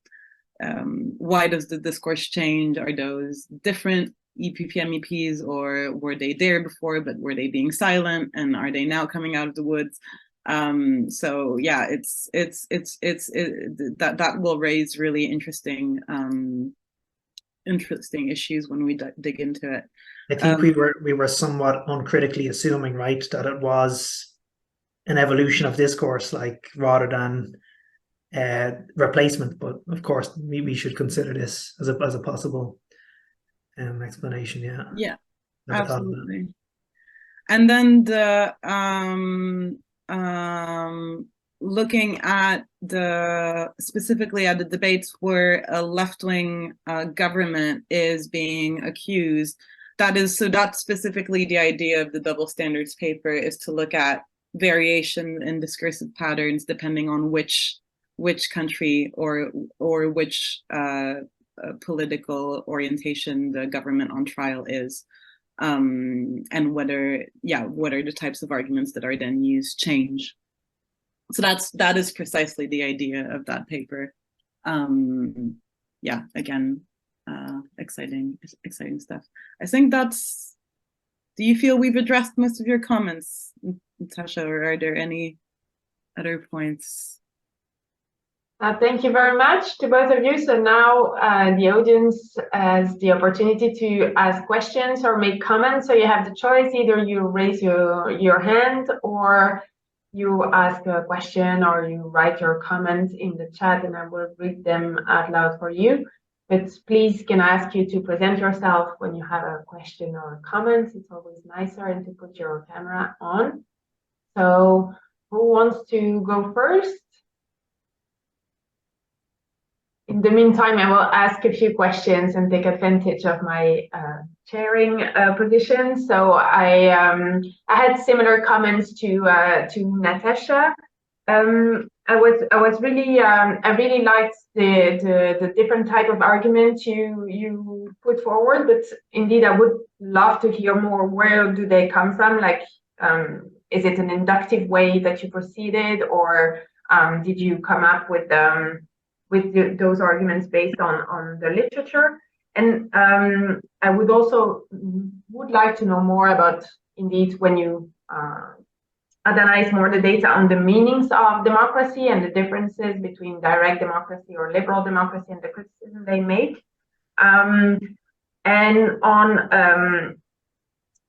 why does the discourse change? Are those different EPP MEPs, or were they there before, but were they being silent, and are they now coming out of the woods? So yeah, that will raise really interesting issues when we dig into it. I think we were somewhat uncritically assuming, right, that it was an evolution of discourse, like, rather than replacement. But of course, we should consider this as a possible explanation. Yeah, absolutely. And then the looking at specifically at the debates where a left-wing government is being accused, that's specifically the idea of the double standards paper, is to look at variation in discursive patterns depending on which country or which political orientation the government on trial is. And what are the types of arguments that are then used change. So that is precisely the idea of that paper. Yeah, again, exciting stuff. I think that's. Do you feel we've addressed most of your comments, Natasha, or are there any other points? Thank you very much to both of you. So now the audience has the opportunity to ask questions or make comments. So you have the choice, either you raise your hand or you ask a question or you write your comments in the chat and I will read them out loud for you. But please, can I ask you to present yourself when you have a question or a comment? It's always nicer and to put your camera on. So who wants to go first? In the meantime, I will ask a few questions and take advantage of my chairing position. So I had similar comments to Natasha. I really liked the different type of arguments you put forward, but indeed I would love to hear more. Where do they come from? Like, is it an inductive way that you proceeded, or did you come up with those arguments based on the literature? And I would also like to know more about, indeed, when you analyze more the data on the meanings of democracy and the differences between direct democracy or liberal democracy and the criticism they make. And on,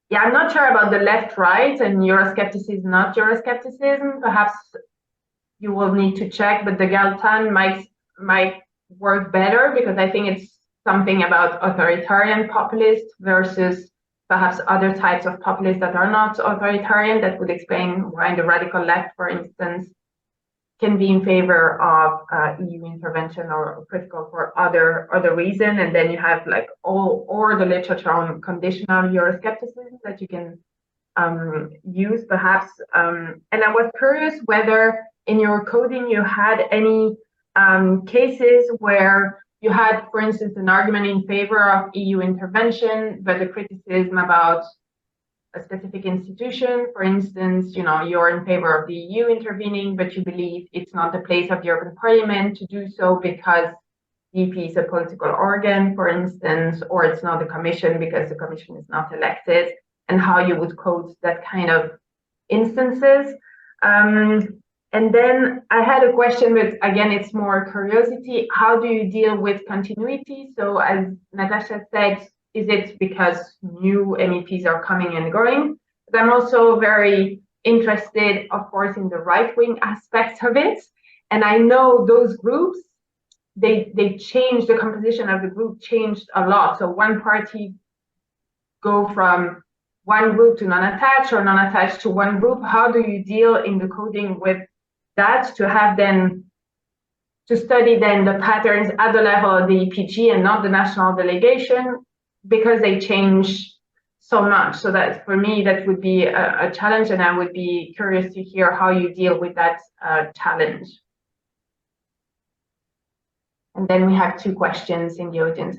yeah, I'm not sure about the left-right and Euroscepticism, not Euroscepticism. Perhaps you will need to check, but the Galtan might work better, because I think it's something about authoritarian populists versus perhaps other types of populists that are not authoritarian, that would explain why the radical left, for instance, can be in favor of EU intervention or critical for other reason. And then you have like all the literature on conditional Euroscepticism that you can use perhaps. And I was curious whether in your coding you had any cases where you had, for instance, an argument in favor of EU intervention, but a criticism about a specific institution. For instance, you're in favor of the EU intervening, but you believe it's not the place of the European Parliament to do so because the EP is a political organ, for instance, or it's not the Commission because the Commission is not elected, and how you would code that kind of instances. And then I had a question, but again, it's more curiosity. How do you deal with continuity? So as Natasha said, is it because new MEPs are coming and going? But I'm also very interested, of course, in the right-wing aspect of it. And I know those groups, they changed, the composition of the group changed a lot. So one party go from one group to non-attached or non-attached to one group. How do you deal in the coding with that, to have then to study then the patterns at the level of the EPG and not the national delegation, because they change so much? So that for me, that would be a challenge, and I would be curious to hear how you deal with that challenge. And then we have two questions in the audience.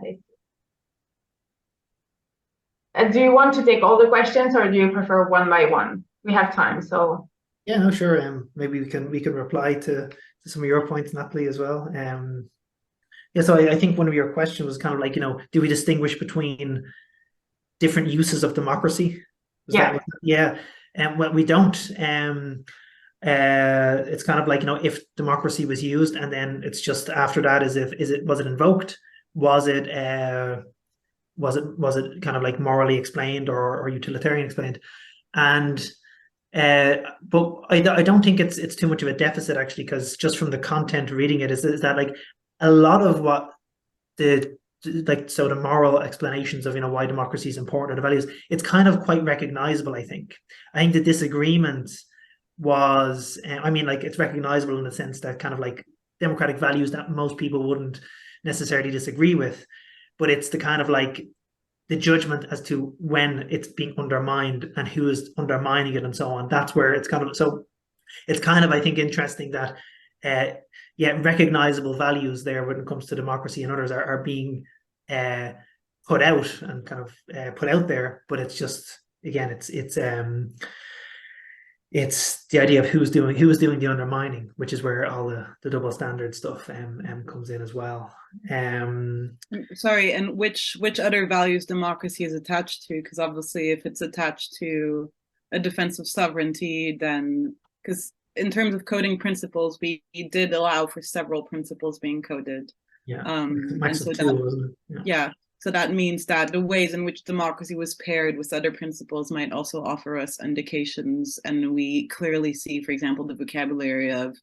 Do you want to take all the questions, or do you prefer one by one? We have time, so. Yeah, no, sure. Maybe we can reply to some of your points, Natalie, as well. Yeah, so I think one of your questions was kind of like, do we distinguish between different uses of democracy? Yeah, and well, we don't. It's kind of like, if democracy was used and then it's just after that, was it invoked? Was it kind of like morally explained or utilitarian explained? And but I don't think it's too much of a deficit, actually, because just from the content reading it is that like a lot of what the moral explanations of why democracy is important, or the values, it's kind of quite recognizable. I think the disagreement was, it's recognizable in the sense that kind of like democratic values that most people wouldn't necessarily disagree with, but it's the kind of like the judgment as to when it's being undermined and who is undermining it and so on. That's where it's kind of, so it's kind of, I think, interesting that recognizable values there when it comes to democracy and others are being put out and kind of put out there, but it's just, again, it's the idea of who's doing the undermining, which is where all the double standard stuff comes in as well. Sorry, and which other values democracy is attached to? Because obviously, if it's attached to a defense of sovereignty, then because in terms of coding principles, we did allow for several principles being coded. Yeah, and so that, yeah, so that means that the ways in which democracy was paired with other principles might also offer us indications. And we clearly see, for example, the vocabulary of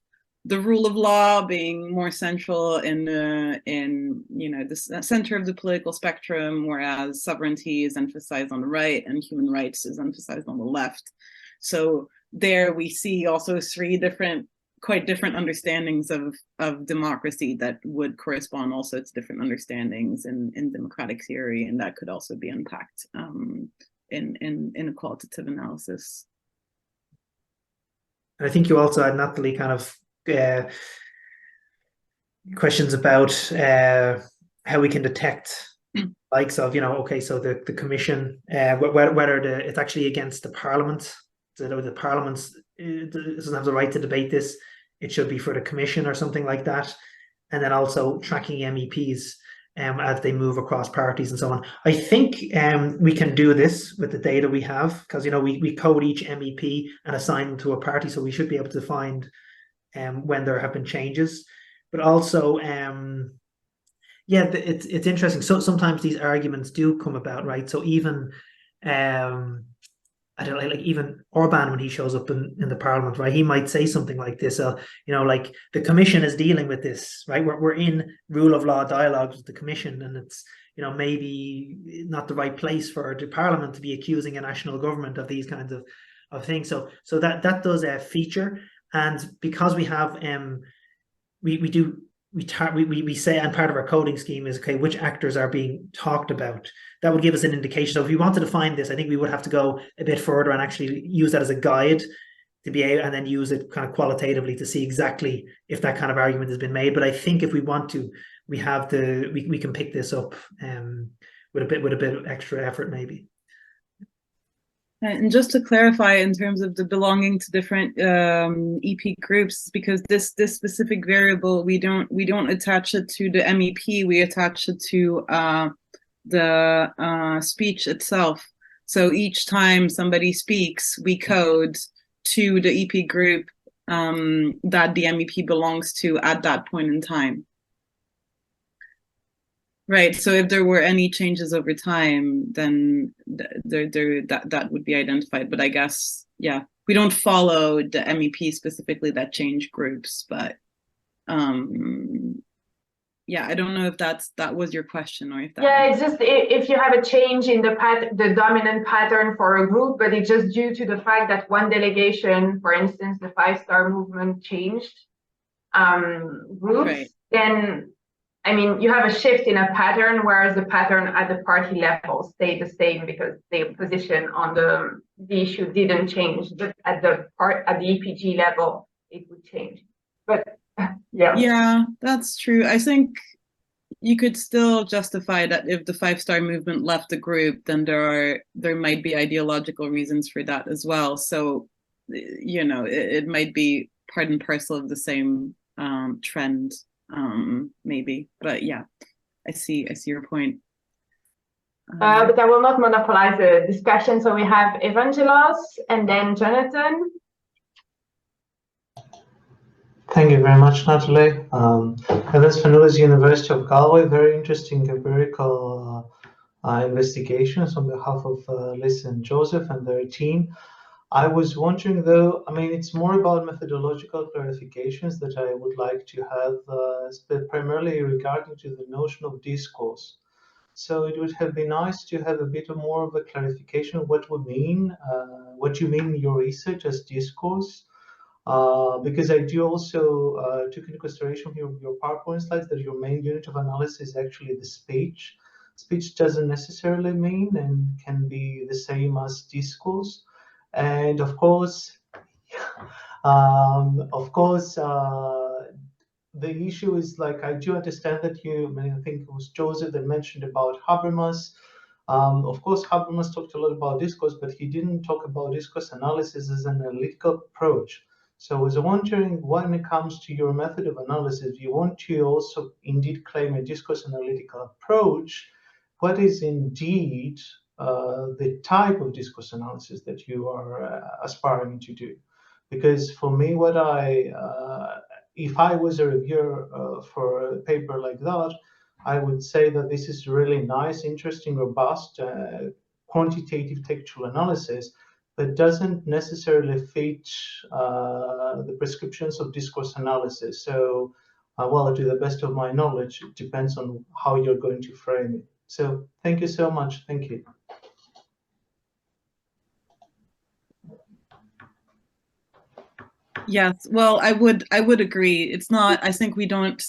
the rule of law being more central in the center of the political spectrum, whereas sovereignty is emphasized on the right and human rights is emphasized on the left. So there we see also three quite different understandings of democracy that would correspond also to different understandings in democratic theory, and that could also be unpacked in a qualitative analysis. I think you also had, Natalie, kind of questions about how we can detect likes of, okay, so the commission, whether it's actually against the parliament. So the parliament doesn't have the right to debate this. It should be for the commission or something like that. And then also tracking MEPs as they move across parties and so on. I think we can do this with the data we have, because we code each MEP and assign them to a party, so we should be able to find when there have been changes. But also, yeah, it's interesting. So sometimes these arguments do come about, right? So even I don't know, like even Orban, when he shows up in the parliament, right, he might say something like this, like the commission is dealing with this, right? We're in rule of law dialogues with the commission, and it's, maybe not the right place for the parliament to be accusing a national government of these kinds of things. So that does feature, and because we have we say, and part of our coding scheme is, okay, which actors are being talked about. That would give us an indication. So if we wanted to find this, I think we would have to go a bit further and actually use that as a guide to be able, and then use it kind of qualitatively to see exactly if that kind of argument has been made. But I think if we want to, we can pick this up with a bit of extra effort, maybe. And just to clarify, in terms of the belonging to different EP groups, because this specific variable, we don't attach it to the MEP, we attach it to the speech itself. So each time somebody speaks, we code to the EP group that the MEP belongs to at that point in time. Right. So if there were any changes over time, then that would be identified. But I guess, yeah, we don't follow the MEP specifically that change groups. But yeah, I don't know if that was your question, or if that. Yeah, it's just if you have a change in the dominant pattern for a group, but it's just due to the fact that one delegation, for instance, the 5-star movement changed groups, right. Then, I mean, you have a shift in a pattern, whereas the pattern at the party level stayed the same because their position on the issue didn't change. But at the EPG level, it would change. But yeah. Yeah, that's true. I think you could still justify that if the 5-star movement left the group, then there might be ideological reasons for that as well. So, it might be part and parcel of the same trend. Maybe, but yeah, I see your point. But I will not monopolize the discussion. So we have Evangelos and then Jonathan. Thank you very much, Natalie. Evans Fanula's University of Galway, very interesting empirical investigations on behalf of Lise and Joseph and their team. I was wondering, though, I mean, it's more about methodological clarifications that I would like to have, primarily regarding to the notion of discourse. So it would have been nice to have a bit more of a clarification of what you mean in your research as discourse, because I do also took into consideration your PowerPoint slides that your main unit of analysis is actually the speech. Speech doesn't necessarily mean and can be the same as discourse. And of course, the issue is, like, I do understand that I think it was Joseph that mentioned about Habermas. Of course, Habermas talked a lot about discourse, but he didn't talk about discourse analysis as an analytical approach. So I was wondering, when it comes to your method of analysis, you want to also indeed claim a discourse analytical approach. What is indeed the type of discourse analysis that you are aspiring to do? Because for me, if I was a reviewer for a paper like that, I would say that this is really nice, interesting, robust, quantitative textual analysis, but doesn't necessarily fit the prescriptions of discourse analysis. So, well, to the best of my knowledge, it depends on how you're going to frame it. So thank you so much. Thank you. Yes, well, I would agree. It's not, I think we don't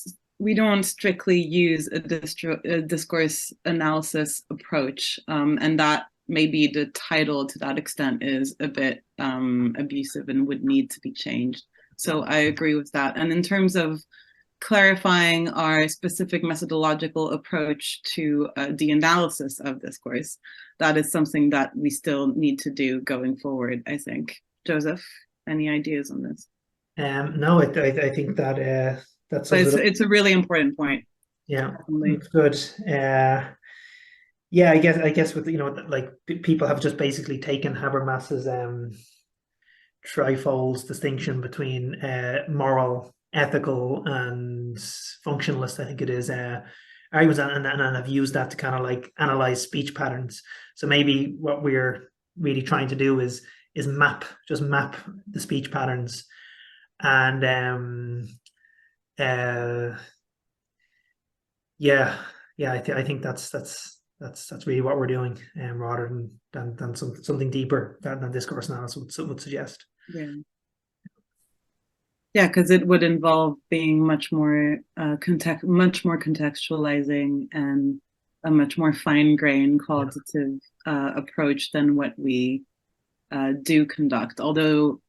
strictly use a discourse analysis approach, and that maybe the title to that extent is a bit abusive and would need to be changed. So I agree with that. And in terms of clarifying our specific methodological approach to the analysis of discourse, that is something that we still need to do going forward, I think. Joseph, any ideas on this? No, I think that that's it's a really important point. Yeah, it's good. Yeah, I guess with, you know, like people have just basically taken Habermas's trifold distinction between moral, ethical, and functionalist, I think it is, arguments, and have used that to kind of like analyze speech patterns. So maybe what we're really trying to do is map the speech patterns, and I think that's really what we're doing, rather than something deeper than discourse analysis would suggest. Yeah, because it would involve being much more contextualizing and a much more fine-grained qualitative approach than what we do conduct. Although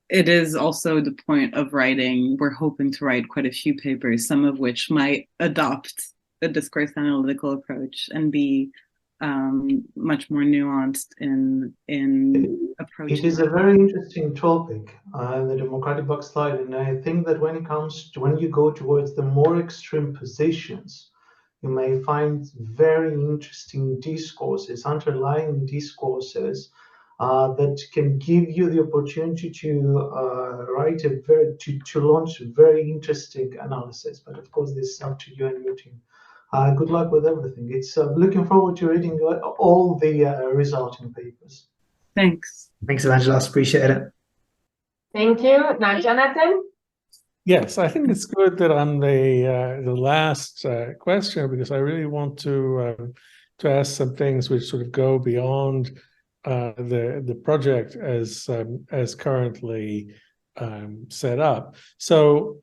it is also the point of writing. We're hoping to write quite a few papers, some of which might adopt a discourse analytical approach and be much more nuanced in approach. It is a very interesting topic, the democratic backslide, and I think that when you go towards the more extreme positions, you may find very interesting discourses, underlying discourses, that can give you the opportunity to launch a very interesting analysis. But of course, this is up to you and your team. Good luck with everything. It's looking forward to reading all the resulting papers. Thanks, Evangelos. Appreciate it. Thank you. Now, Jonathan. Yes, I think it's good that I'm the last question, because I really want to ask some things which sort of go beyond the project as currently set up. So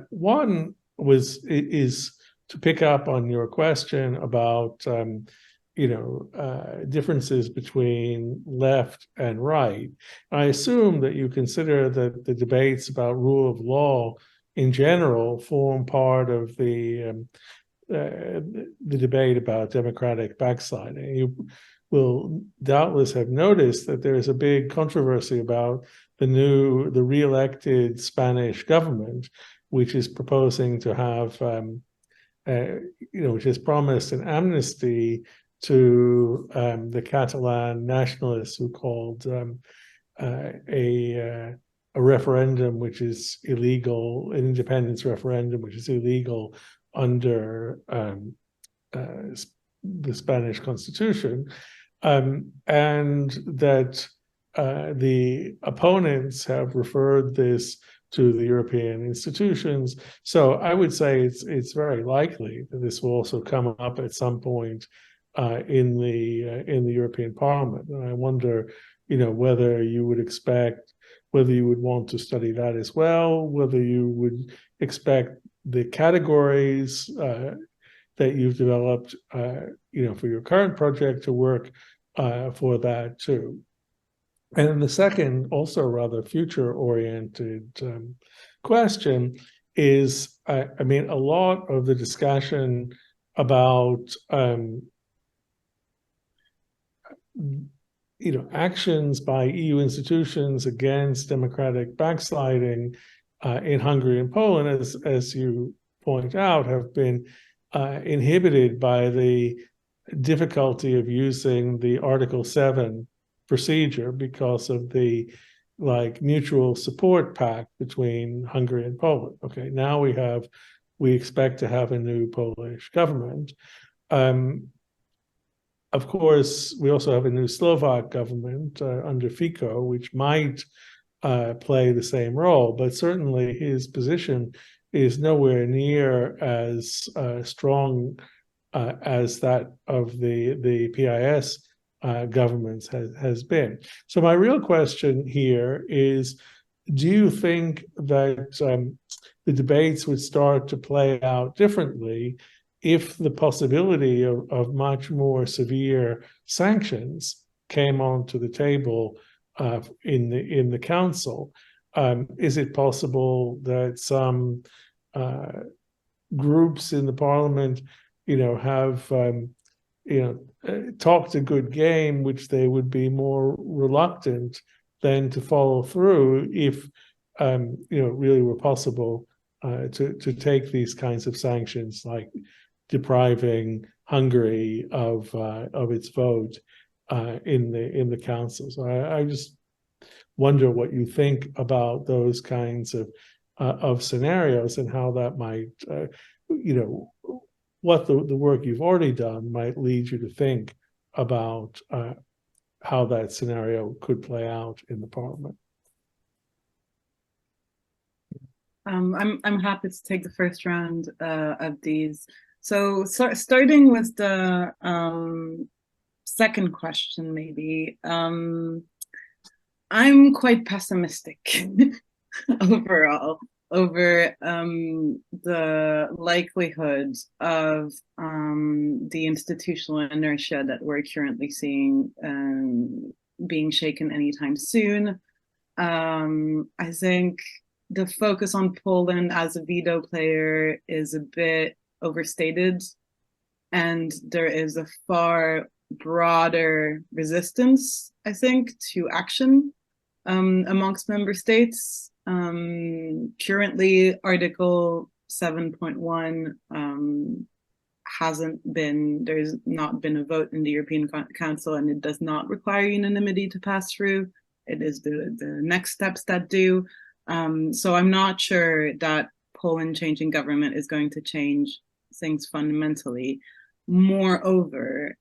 one is to pick up on your question about differences between left and right. I assume that you consider that the debates about rule of law in general form part of the debate about democratic backsliding. You will doubtless have noticed that there is a big controversy about the re-elected Spanish government, which is proposing to have, which has promised an amnesty to the Catalan nationalists who called a referendum which is illegal, an independence referendum which is illegal under the Spanish Constitution, and that the opponents have referred this to the European institutions. So I would say it's very likely that this will also come up at some point in the European Parliament. And I wonder, whether you would want to study that as well, whether you would expect the categories that you've developed, for your current project to work for that too. And then the second, also rather future-oriented question is, a lot of the discussion about actions by EU institutions against democratic backsliding in Hungary and Poland, as you point out, have been inhibited by the difficulty of using the Article 7 procedure because of the mutual support pact between Hungary and Poland. Okay, now we expect to have a new Polish government. Of course, we also have a new Slovak government under Fico, which might play the same role, but certainly his position is nowhere near as strong as that of the PIS governments has been. So my real question here is, do you think that the debates would start to play out differently if the possibility of much more severe sanctions came onto the table in the council? Is it possible that some groups in the parliament, have talked a good game, which they would be more reluctant than to follow through if it really were possible to take these kinds of sanctions, like depriving Hungary of its vote in the council? So I just wonder what you think about those kinds of scenarios and how that might, what the work you've already done might lead you to think about how that scenario could play out in the parliament. I'm happy to take the first round of these. So starting with the second question, maybe. I'm quite pessimistic overall over the likelihood of the institutional inertia that we're currently seeing being shaken anytime soon. I think the focus on Poland as a veto player is a bit overstated, and there is a far broader resistance, I think, to action amongst member states. Currently, Article 7.1 there's not been a vote in the European Council, and it does not require unanimity to pass through. It is the next steps that do. So I'm not sure that Poland changing government is going to change things fundamentally. Moreover,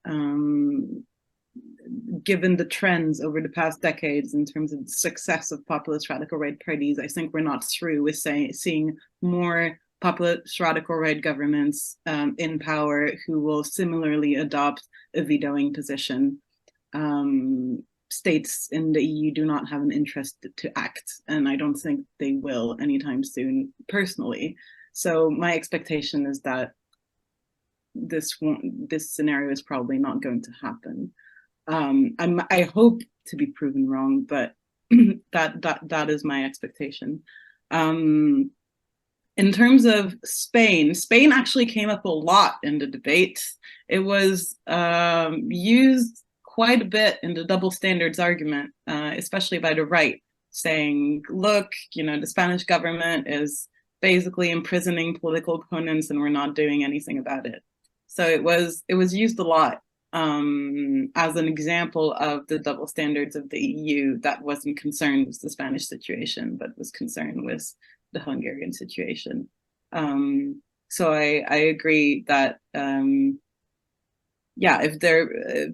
given the trends over the past decades in terms of the success of populist radical right parties, I think we're not through with seeing more populist radical right governments in power who will similarly adopt a vetoing position. States in the EU do not have an interest to act, and I don't think they will anytime soon, personally. So my expectation is that this scenario is probably not going to happen. I hope to be proven wrong, but that is my expectation. In terms of Spain actually came up a lot in the debate. It was used quite a bit in the double standards argument, especially by the right, saying, look, the Spanish government is basically imprisoning political opponents and we're not doing anything about it. So it was used a lot as an example of the double standards of the EU that wasn't concerned with the Spanish situation, but was concerned with the Hungarian situation. So I agree that if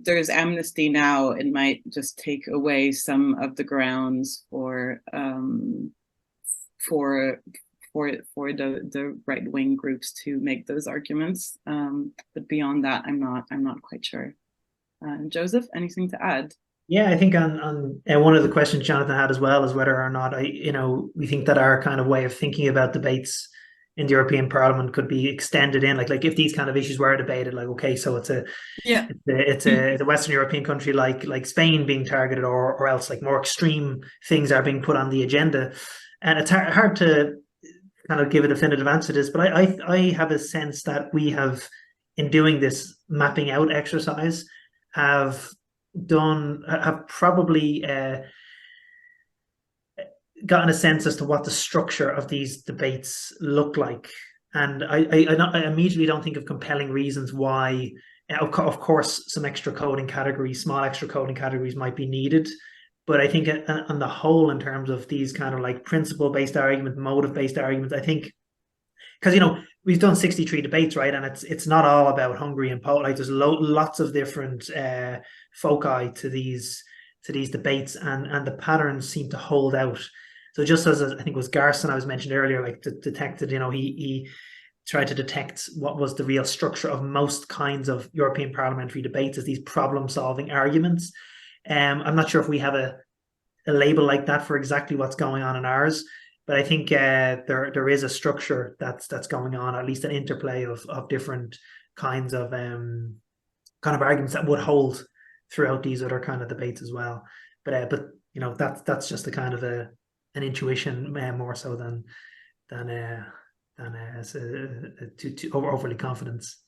there's amnesty now, it might just take away some of the grounds for the right-wing groups to make those arguments. But beyond that, I'm not quite sure. Joseph, anything to add? Yeah, I think on one of the questions Jonathan had as well is whether or not we think that our kind of way of thinking about debates in the European Parliament could be extended in, like if these kind of issues were debated, like, okay, so it's a Western European country like Spain being targeted, or else like more extreme things are being put on the agenda, and it's hard to kind of give a definitive answer to this, but I have a sense that we have, in doing this mapping out exercise, have have probably gotten a sense as to what the structure of these debates look like. And I immediately don't think of compelling reasons why. Of course, some extra coding categories, small extra coding categories might be needed. But I think on the whole, in terms of these kind of like principle-based arguments, motive-based arguments, I think, because, you know, we've done 63 debates, right? And it's not all about Hungary and Poland. Like, there's lots of different foci to these debates, and the patterns seem to hold out. So just as I think it was Garson I was mentioned earlier, like detected, you know, he tried to detect what was the real structure of most kinds of European parliamentary debates as these problem-solving arguments. I'm not sure if we have a label like that for exactly what's going on in ours, but I think there is a structure that's going on, at least an interplay of different kinds of kind of arguments that would hold throughout these other kind of debates as well. But you know, that's just a kind of an intuition, more so than too overly confidence.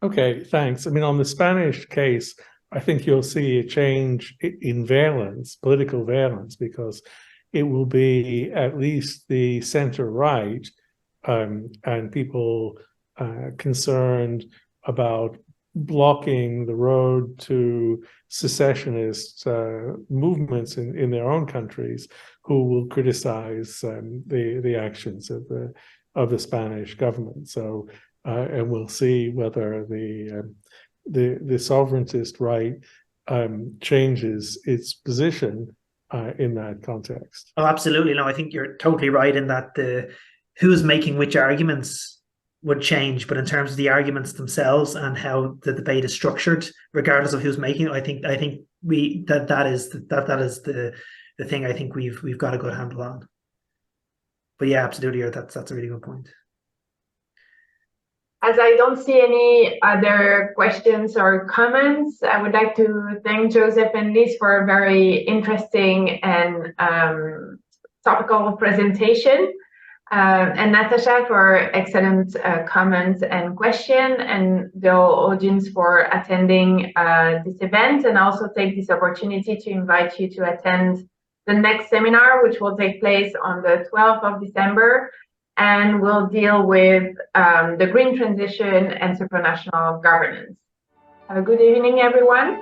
Okay, thanks. I mean, on the Spanish case, I think you'll see a change in valence, political valence, because it will be at least the center-right and people concerned about blocking the road to secessionist movements in their own countries, who will criticize the actions of the Spanish government. So, and we'll see whether the sovereigntist right changes its position in that context. Oh, absolutely. No, I think you're totally right in that who's making which arguments would change, but in terms of the arguments themselves and how the debate is structured, regardless of who's making it, I think that is the thing I think we've got a good handle on. But yeah, absolutely, that's a really good point. As I don't see any other questions or comments, I would like to thank Joseph and Lise for a very interesting and topical presentation, and Natasha for excellent comments and question, and the audience for attending this event, and also take this opportunity to invite you to attend the next seminar, which will take place on the 12th of December. And we'll deal with the green transition and supranational governance. Have a good evening, everyone.